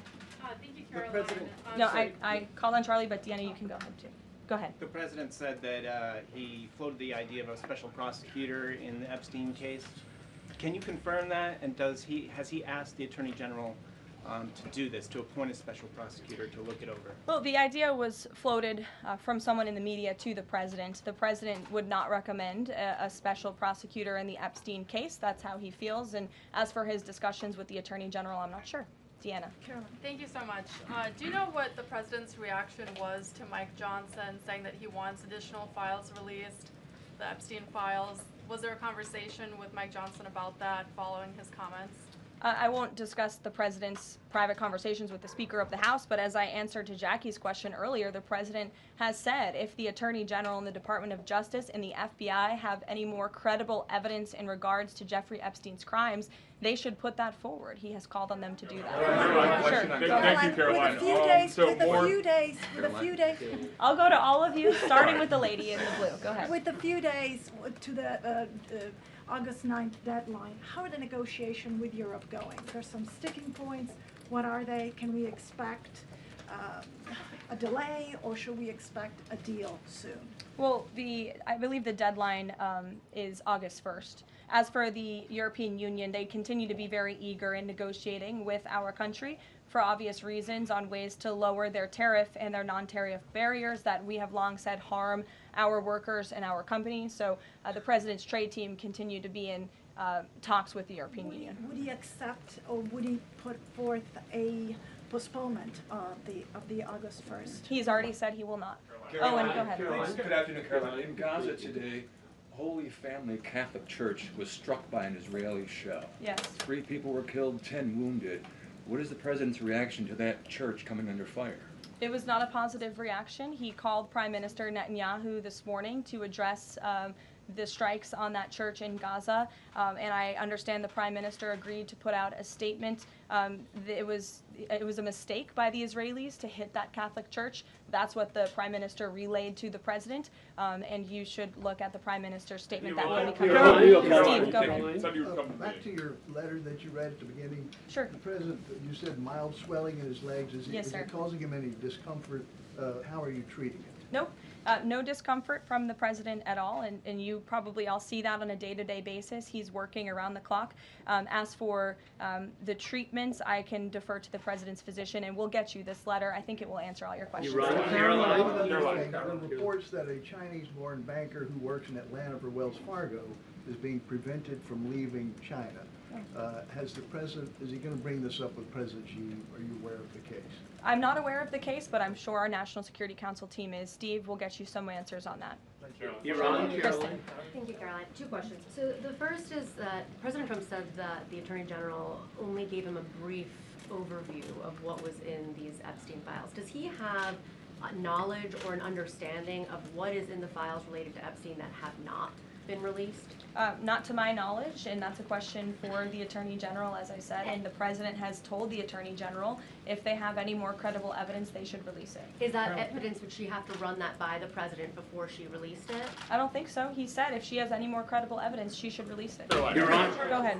Thank you, Caroline. No, I called on Charlie, but Deanna, you can go ahead too. Go ahead. The president said that he floated the idea of a special prosecutor in the Epstein case. Can you confirm that? And has he asked the Attorney General to do this, to appoint a special prosecutor to look it over? Well, the idea was floated from someone in the media to the president. The president would not recommend a special prosecutor in the Epstein case. That's how he feels. And as for his discussions with the Attorney General, I'm not sure. Deanna. Thank you so much. Do you know what the president's reaction was to Mike Johnson saying that he wants additional files released, the Epstein files? Was there a conversation with Mike Johnson about that following his comments? I won't discuss the president's private conversations with the Speaker of the House, but as I answered to Jackie's question earlier, the president has said if the Attorney General and the Department of Justice and the FBI have any more credible evidence in regards to Jeffrey Epstein's crimes, they should put that forward. He has called on them to do that. Sure. Thank you, Caroline. With a few days. I'll go to all of you, starting with the lady in the blue. Go ahead. With a few days to the August 9th deadline, how are the negotiations with Europe going? There's some sticking points. What are they? Can we expect a delay, or should we expect a deal soon? Well, I believe the deadline is August 1st. As for the European Union, they continue to be very eager in negotiating with our country for obvious reasons on ways to lower their tariff and their non-tariff barriers that we have long said harm our workers and our companies. So the president's trade team continue to be in talks with the European Union. Would he accept, or would he put forth a postponement of the August 1st? He's already said he will not. Caroline, Owen, go ahead. Caroline, good afternoon, Caroline. In Gaza today, Holy Family Catholic Church was struck by an Israeli shell. Yes. 3 people were killed, 10 wounded. What is the president's reaction to that church coming under fire? It was not a positive reaction. He called Prime Minister Netanyahu this morning to address the strikes on that church in Gaza, and I understand the Prime Minister agreed to put out a statement. It was a mistake by the Israelis to hit that Catholic church. That's what the Prime Minister relayed to the President, and you should look at the Prime Minister's statement that will be coming out. Steve, go ahead. Back to your letter that you read at the beginning. Sure. The President, you said mild swelling in his legs. Is it causing him any discomfort? How are you treating it? Nope. No discomfort from the president at all, and you probably all see that on a day-to-day basis. He's working around the clock. As for the treatments, I can defer to the president's physician, and we'll get you this letter. I think it will answer all your questions. Caroline, reports that a Chinese-born banker who works in Atlanta for Wells Fargo is being prevented from leaving China. Has the president, is he going to bring this up with President Xi? Are you aware of the case? I'm not aware of the case, but I'm sure our National Security Council team is. Steve will get you some answers on that. Caroline. Thank you, Caroline. 2 questions. So the first is that President Trump said that the Attorney General only gave him a brief overview of what was in these Epstein files. Does he have knowledge or an understanding of what is in the files related to Epstein that have not been released? Not to my knowledge, and that's a question for the Attorney General, as I said, and the President has told the Attorney General if they have any more credible evidence, they should release it. Is that evidence, would she have to run that by the President before she released it? I don't think so. He said if she has any more credible evidence, she should release it. You're on. Go ahead.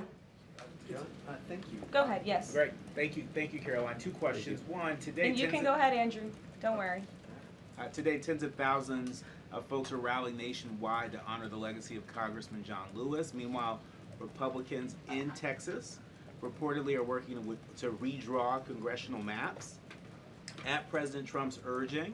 Thank you. Go ahead, yes. Great. Thank you, Caroline. 2 questions. One, today... And you can go ahead, Andrew. Don't worry. Today, tens of thousands of folks are rallying nationwide to honor the legacy of Congressman John Lewis. Meanwhile, Republicans in Texas reportedly are working to redraw congressional maps at President Trump's urging.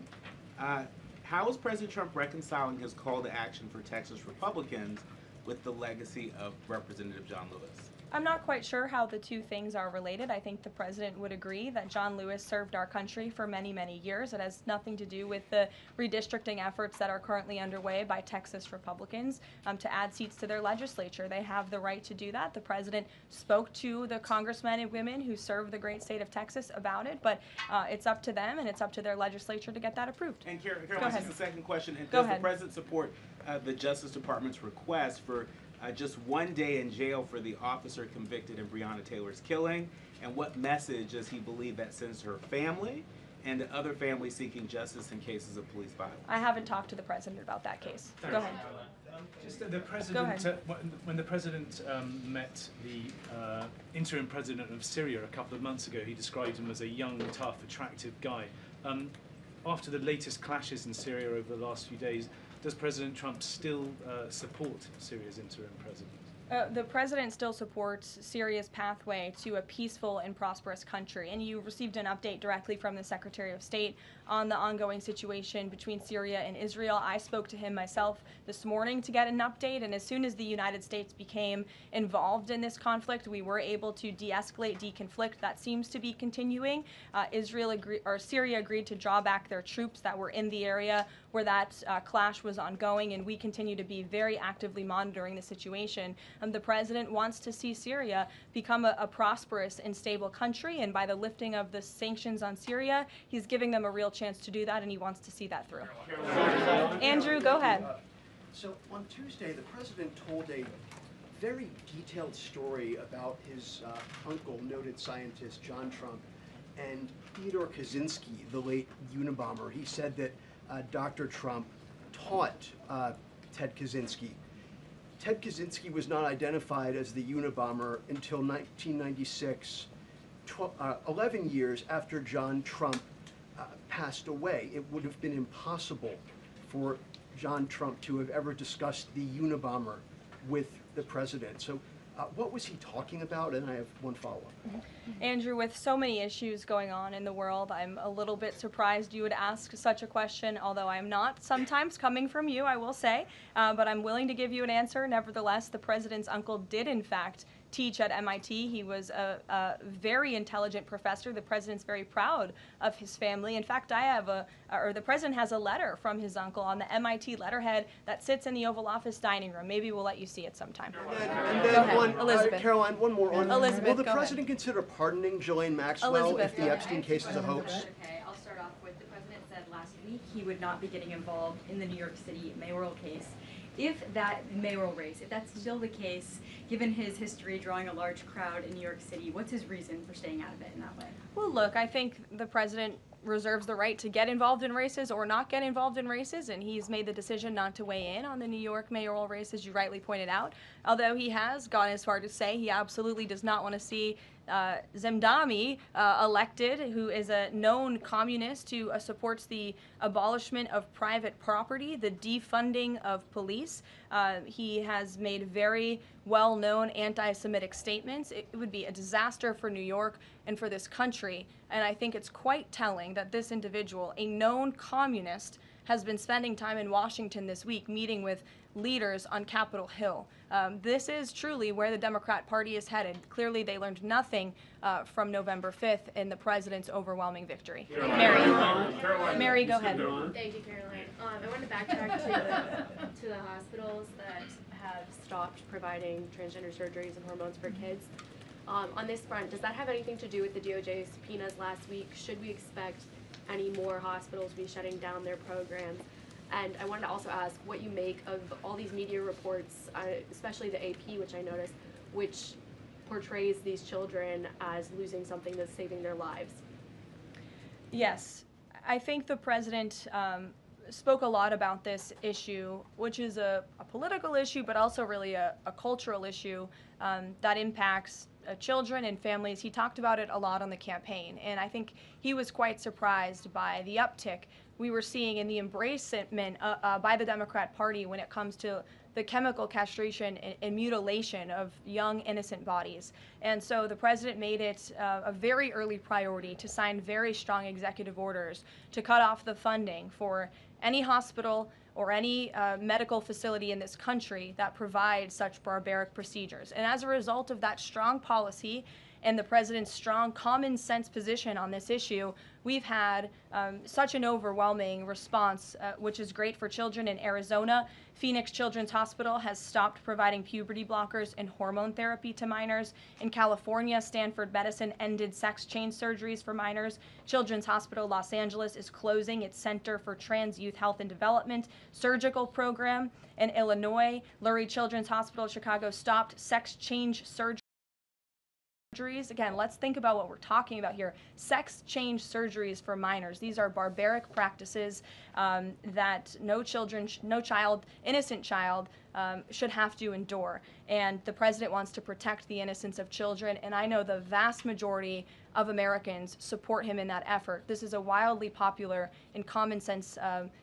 How is President Trump reconciling his call to action for Texas Republicans with the legacy of Representative John Lewis? I'm not quite sure how the 2 things are related. I think the president would agree that John Lewis served our country for many, many years. It has nothing to do with the redistricting efforts that are currently underway by Texas Republicans to add seats to their legislature. They have the right to do that. The president spoke to the congressmen and women who serve the great state of Texas about it, but it's up to them and it's up to their legislature to get that approved. And Caroline, just a second question. And Go does ahead. the president support the Justice Department's request for just 1 day in jail for the officer convicted in Breonna Taylor's killing? And what message does he believe that sends to her family and to other families seeking justice in cases of police violence? I haven't talked to the president about that case. Go ahead. Just the president, when the president met the interim president of Syria a couple of months ago, he described him as a young, tough, attractive guy. After the latest clashes in Syria over the last few days, does President Trump still support Syria's interim president? The president still supports Syria's pathway to a peaceful and prosperous country, and you received an update directly from the Secretary of State on the ongoing situation between Syria and Israel. I spoke to him myself this morning to get an update, and as soon as the United States became involved in this conflict, we were able to de-escalate, deconflict. That seems to be continuing. Syria agreed to draw back their troops that were in the area where that clash was ongoing, and we continue to be very actively monitoring the situation. The president wants to see Syria become a prosperous and stable country, and by the lifting of the sanctions on Syria, he's giving them a real chance to do that, and he wants to see that through. Andrew, go ahead. So on Tuesday, the president told a very detailed story about his uncle, noted scientist John Trump, and Theodore Kaczynski, the late Unabomber. He said that Dr. Trump taught Ted Kaczynski. Ted Kaczynski was not identified as the Unabomber until 1996, 11 years after John Trump passed away. It would have been impossible for John Trump to have ever discussed the Unabomber with the president. So what was he talking about? And I have one follow-up. Andrew, with so many issues going on in the world, I'm a little bit surprised you would ask such a question, although I'm not sometimes coming from you, I will say, but I'm willing to give you an answer. Nevertheless, the president's uncle did, in fact, teach at MIT. He was a very intelligent professor. The president's very proud of his family. In fact, the president has a letter from his uncle on the MIT letterhead that sits in the Oval Office dining room. Maybe we'll let you see it sometime. And then Elizabeth. Caroline, one more on. Elizabeth, will the go ahead. president consider pardoning Ghislaine Maxwell Elizabeth, if the Epstein case is a hoax? Okay, I'll start off with the president said last week he would not be getting involved in the New York City mayoral case. If that mayoral race, if that's still the case, given his history drawing a large crowd in New York City, what's his reason for staying out of it in that way? Well, look, I think the president reserves the right to get involved in races or not get involved in races, and he's made the decision not to weigh in on the New York mayoral race, as you rightly pointed out, although he has gone as far to say he absolutely does not want to see Zemdami elected, who is a known communist who supports the abolishment of private property, the defunding of police. He has made very well-known anti-Semitic statements. It would be a disaster for New York and for this country, and I think it's quite telling that this individual, a known communist, has been spending time in Washington this week meeting with leaders on Capitol Hill. This is truly where the Democrat Party is headed. Clearly, they learned nothing from November 5th in the president's overwhelming victory. Mary, go ahead. Thank you, Caroline. I want to backtrack to the hospitals that have stopped providing transgender surgeries and hormones for kids. On this front, does that have anything to do with the DOJ subpoenas last week? Should we expect any more hospitals be shutting down their programs? And I wanted to also ask what you make of all these media reports, especially the AP, which I noticed, which portrays these children as losing something that's saving their lives. Yes, I think the president spoke a lot about this issue, which is a political issue, but also really a cultural issue that impacts children and families. He talked about it a lot on the campaign, and I think he was quite surprised by the uptick we were seeing in the embracement by the Democrat Party when it comes to the chemical castration and mutilation of young, innocent bodies. And so the president made it a very early priority to sign very strong executive orders to cut off the funding for any hospital or any medical facility in this country that provides such barbaric procedures. And as a result of that strong policy and the president's strong common sense position on this issue, we've had such an overwhelming response, which is great for children in Arizona. Phoenix Children's Hospital has stopped providing puberty blockers and hormone therapy to minors. In California, Stanford Medicine ended sex change surgeries for minors. Children's Hospital Los Angeles is closing its Center for Trans Youth Health and Development surgical program. In Illinois, Lurie Children's Hospital Chicago stopped sex change surgery. Again, let's think about what we're talking about here. Sex change surgeries for minors. These are barbaric practices that no child, innocent child, should have to endure. And the president wants to protect the innocence of children, and I know the vast majority of Americans support him in that effort. This is a wildly popular and common sense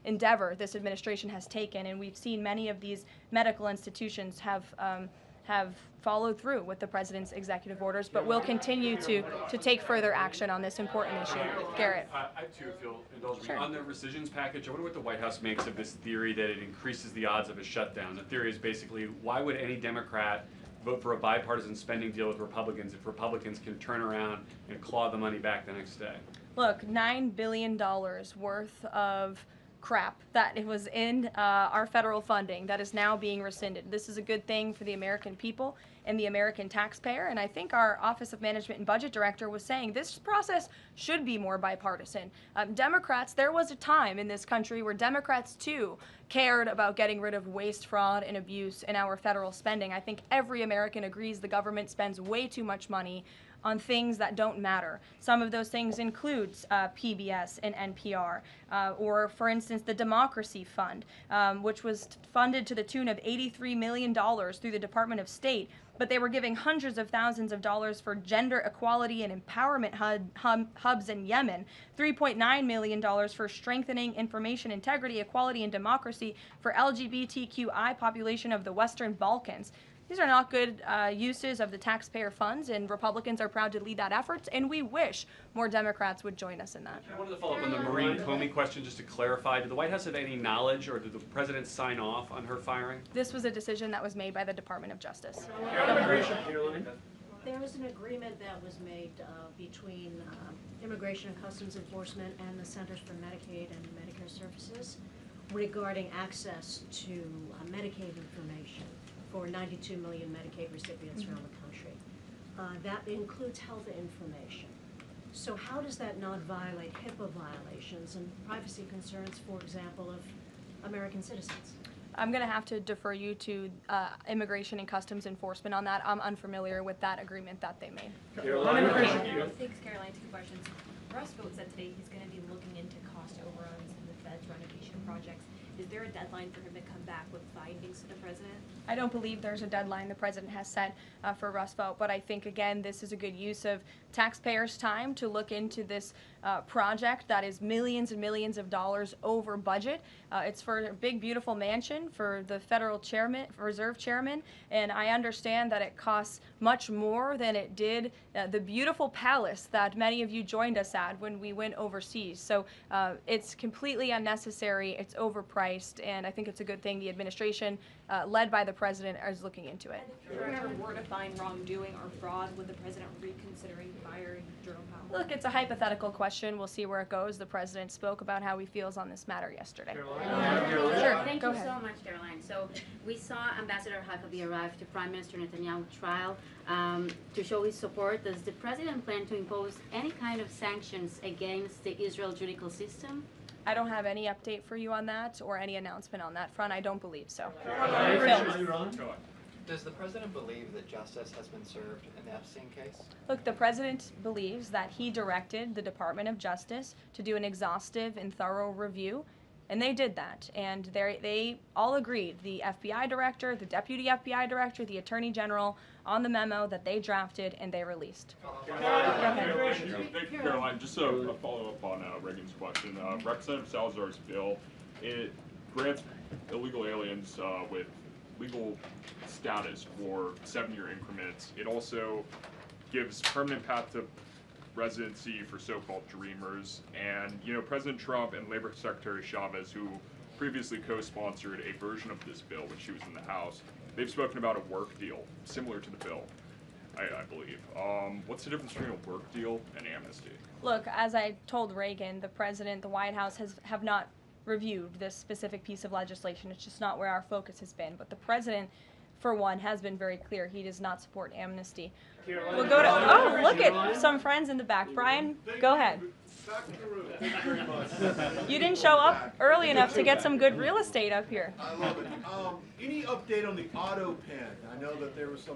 endeavor this administration has taken, and we've seen many of these medical institutions have followed through with the president's executive orders, but will continue to take further action on this important issue. Garrett. I too, if you'll indulge me. Sure. On the rescissions package, I wonder what the White House makes of this theory that it increases the odds of a shutdown. The theory is basically, why would any Democrat vote for a bipartisan spending deal with Republicans if Republicans can turn around and claw the money back the next day? Look, $9 billion worth of crap that it was in our federal funding that is now being rescinded. This is a good thing for the American people and the American taxpayer, and I think our Office of Management and Budget Director was saying this process should be more bipartisan. Democrats, there was a time in this country where Democrats too cared about getting rid of waste, fraud, and abuse in our federal spending. I think every American agrees the government spends way too much money on things that don't matter. Some of those things includes PBS and NPR, or for instance the Democracy Fund, which was funded to the tune of $83 million through the Department of State, but they were giving hundreds of thousands of dollars for gender equality and empowerment hubs in Yemen, $3.9 million for strengthening information integrity, equality, and democracy for LGBTQI population of the Western Balkans. These are not good uses of the taxpayer funds, and Republicans are proud to lead that effort, and we wish more Democrats would join us in that. I wanted to follow up on the Maureen Comey question just to clarify. Did the White House have any knowledge, or did the President sign off on her firing? This was a decision that was made by the Department of Justice. There was an agreement that was made between Immigration and Customs Enforcement and the Centers for Medicaid and Medicare Services regarding access to Medicaid information for 92 million Medicaid recipients around the country. That includes health information. So how does that not violate HIPAA violations and privacy concerns, for example, of American citizens? I'm going to have to defer you to Immigration and Customs Enforcement on that. I'm unfamiliar with that agreement that they made. Thanks, Caroline. Two questions. Russ Vought said today he's going to be looking into cost overruns in the Fed's renovation projects. Is there a deadline for him to come back with findings to the president? I don't believe there's a deadline the president has set for Russ Vought, but I think, again, this is a good use of taxpayers' time to look into this project that is millions and millions of dollars over budget. It's for a big, beautiful mansion for the federal chairman, reserve chairman, and I understand that it costs much more than it did the beautiful palace that many of you joined us at when we went overseas. So it's completely unnecessary, it's overpriced, and I think it's a good thing the administration, led by the president, is looking into it. If there ever were to find wrongdoing or fraud, would the president reconsidering firing Jerome Powell? Look, it's a hypothetical question. We'll see where it goes. The president spoke about how he feels on this matter yesterday. Sure. Thank Go you ahead. so much, Caroline. So we saw Ambassador Huckabee arrive to Prime Minister Netanyahu's trial to show his support. Does the president plan to impose any kind of sanctions against the Israel judicial system? I don't have any update for you on that or any announcement on that front. I don't believe so. Does the president believe that justice has been served in the Epstein case? Look, the president believes that he directed the Department of Justice to do an exhaustive and thorough review, and they did that. And they all agreed, the FBI director, the deputy FBI director, the attorney general, on the memo that they drafted and they released. Thank you, Caroline. Just a follow-up on Reagan's question. Representative Salazar's bill, it grants illegal aliens with legal status for 7-year increments. It also gives permanent path to residency for so-called dreamers. And, you know, President Trump and Labor Secretary Chavez, who previously co-sponsored a version of this bill when she was in the House, they've spoken about a work deal similar to the bill, I believe. What's the difference between a work deal and amnesty? Look, as I told Reagan, the president, the White House have not reviewed this specific piece of legislation. It's just not where our focus has been. But the president, for one, has been very clear he does not support amnesty. We'll go to, oh, look at some friends in the back. Brian, go ahead. You didn't show up early enough to get some good real estate up here. I love it. Any update on the auto pen? I know that there was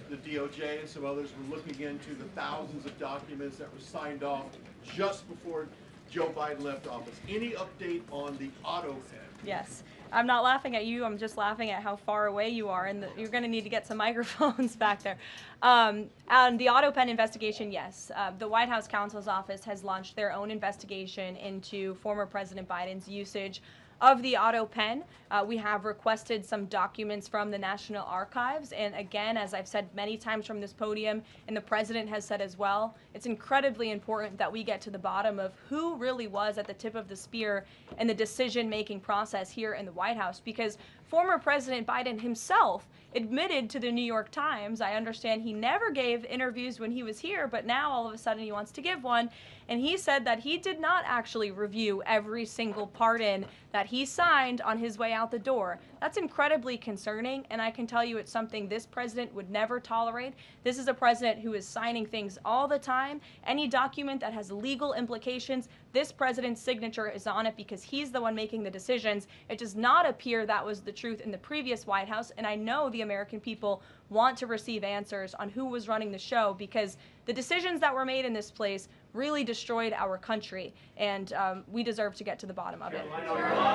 the DOJ and some others were looking into the thousands of documents that were signed off just before Joe Biden left office. Any update on the auto pen? Yes. I'm not laughing at you. I'm just laughing at how far away you are, and you're going to need to get some microphones back there. On the auto pen investigation, yes. The White House counsel's office has launched their own investigation into former President Biden's usage of the auto pen. We have requested some documents from the National Archives, and again, as I've said many times from this podium, and the president has said as well, it's incredibly important that we get to the bottom of who really was at the tip of the spear in the decision-making process here in the White House, because former President Biden himself admitted to the New York Times, I understand he never gave interviews when he was here, but now all of a sudden he wants to give one. And he said that he did not actually review every single pardon that he signed on his way out the door. That's incredibly concerning, and I can tell you it's something this president would never tolerate. This is a president who is signing things all the time. Any document that has legal implications, this president's signature is on it because he's the one making the decisions. It does not appear that was the truth in the previous White House, and I know the American people want to receive answers on who was running the show, because the decisions that were made in this place really destroyed our country, and we deserve to get to the bottom of it.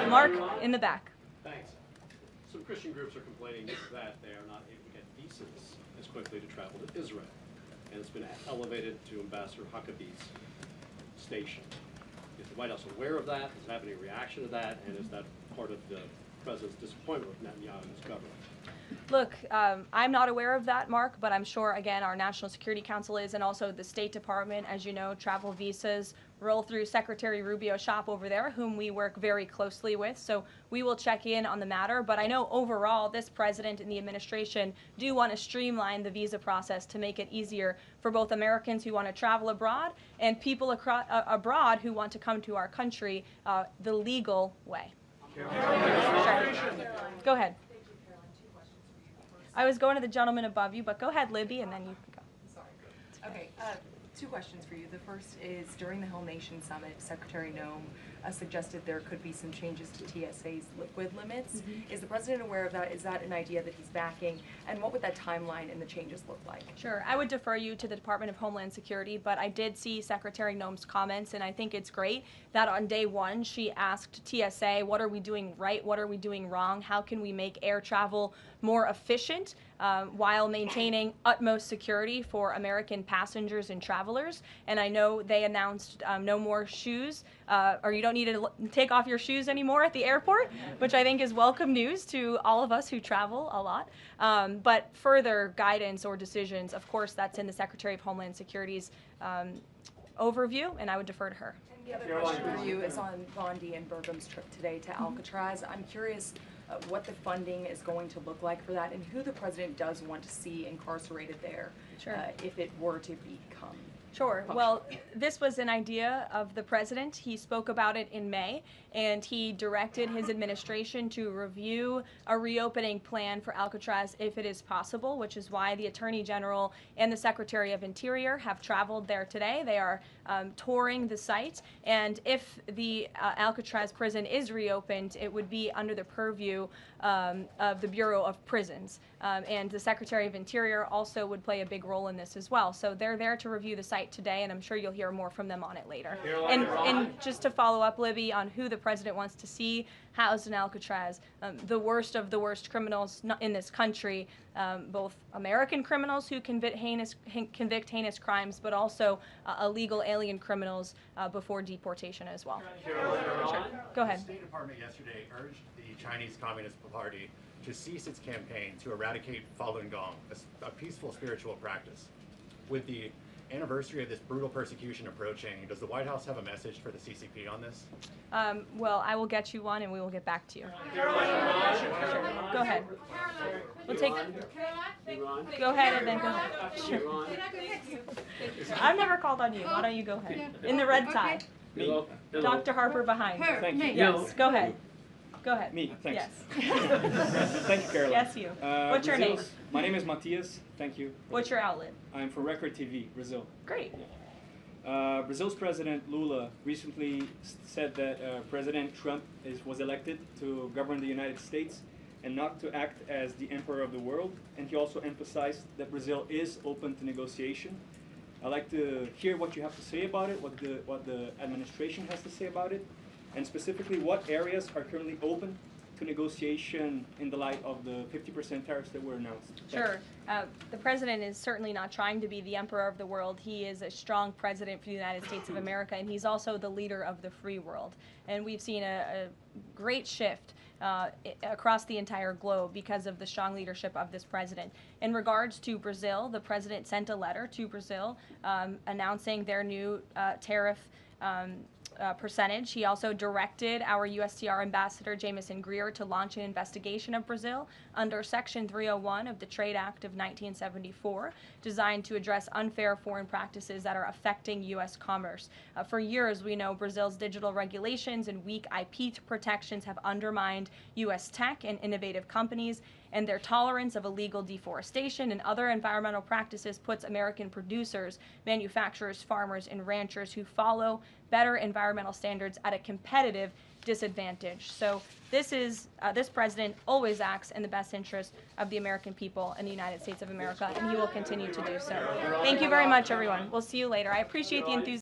Mark, in the back. Thanks. Some Christian groups are complaining that they are not able to get visas as quickly to travel to Israel, and it's been elevated to Ambassador Huckabee's station. Is the White House aware of that? Does it have any reaction to that? And is that part of the president's disappointment with Netanyahu and his government? Look, I'm not aware of that, Mark, but I'm sure, again, our National Security Council is, and also the State Department. As you know, travel visas roll through Secretary Rubio's shop over there, whom we work very closely with, so we will check in on the matter. But I know overall this president and the administration do want to streamline the visa process to make it easier for both Americans who want to travel abroad and people abroad who want to come to our country the legal way. Sure. Go ahead. I was going to the gentleman above you, but go ahead, Libby, and then you can go. Sorry. Okay, two questions for you. The first is, during the Whole Nation Summit, Secretary Noem suggested there could be some changes to TSA's liquid limits. Is the president aware of that? Is that an idea that he's backing? And what would that timeline and the changes look like? Sure. I would defer you to the Department of Homeland Security, but I did see Secretary Noem's comments, and I think it's great that on day one she asked TSA, what are we doing right? What are we doing wrong? How can we make air travel more efficient while maintaining utmost security for American passengers and travelers? And I know they announced no more shoes, or you don't need to take off your shoes anymore at the airport, which I think is welcome news to all of us who travel a lot. But further guidance or decisions, of course, that's in the Secretary of Homeland Security's overview, and I would defer to her. And the other question for you is on Bondi and Burgum's trip today to Alcatraz. I'm curious what the funding is going to look like for that, and who the president does want to see incarcerated there, if it were to become. Sure. Well, this was an idea of the president. He spoke about it in May, and he directed his administration to review a reopening plan for Alcatraz if it is possible, which is why the Attorney General and the Secretary of Interior have traveled there today. They are touring the site, and if the Alcatraz prison is reopened, it would be under the purview of the Bureau of Prisons. And the Secretary of Interior also would play a big role in this as well. So they're there to review the site today, and I'm sure you'll hear more from them on it later. And just to follow up, Libby, on who the president wants to see housed in Alcatraz, the worst of the worst criminals in this country, both American criminals who convict heinous crimes, but also illegal alien criminals before deportation as well. Sure. Go ahead. The State Department yesterday urged the Chinese Communist Party to cease its campaign to eradicate Falun Gong, a peaceful spiritual practice. With the anniversary of this brutal persecution approaching, does the White House have a message for the CCP on this? Well, I will get you one, and we will get back to you. Sure. Go ahead. We'll take. Go ahead, and then go ahead. Sure. I've never called on you. Why don't you go ahead? In the red tie. Hello. Dr. Harper behind. Thank you. Yes. Go ahead. Go ahead. Me, thanks. Yes. Thank you, Caroline. Yes, you. What's your name? My name is Matias. Thank you. What's your outlet? I'm for Record TV, Brazil. Great. Brazil's President Lula recently said that President Trump was elected to govern the United States and not to act as the emperor of the world. And he also emphasized that Brazil is open to negotiation. I'd like to hear what you have to say about it, what the administration has to say about it, and specifically what areas are currently open to negotiation in the light of the 50% tariffs that were announced. Sure. The president is certainly not trying to be the emperor of the world. He is a strong president for the United States of America, and he's also the leader of the free world. And we've seen a great shift across the entire globe because of the strong leadership of this president. In regards to Brazil, the president sent a letter to Brazil announcing their new tariff percentage. He also directed our USTR ambassador, Jameson Greer, to launch an investigation of Brazil under Section 301 of the Trade Act of 1974, designed to address unfair foreign practices that are affecting U.S. commerce. For years, we know Brazil's digital regulations and weak IP protections have undermined U.S. tech and innovative companies, and their tolerance of illegal deforestation and other environmental practices puts American producers, manufacturers, farmers, and ranchers who follow better environmental standards at a competitive disadvantage. So this president always acts in the best interest of the American people and the United States of America, and he will continue to do so. Thank you very much, everyone. We'll see you later. I appreciate the enthusiasm.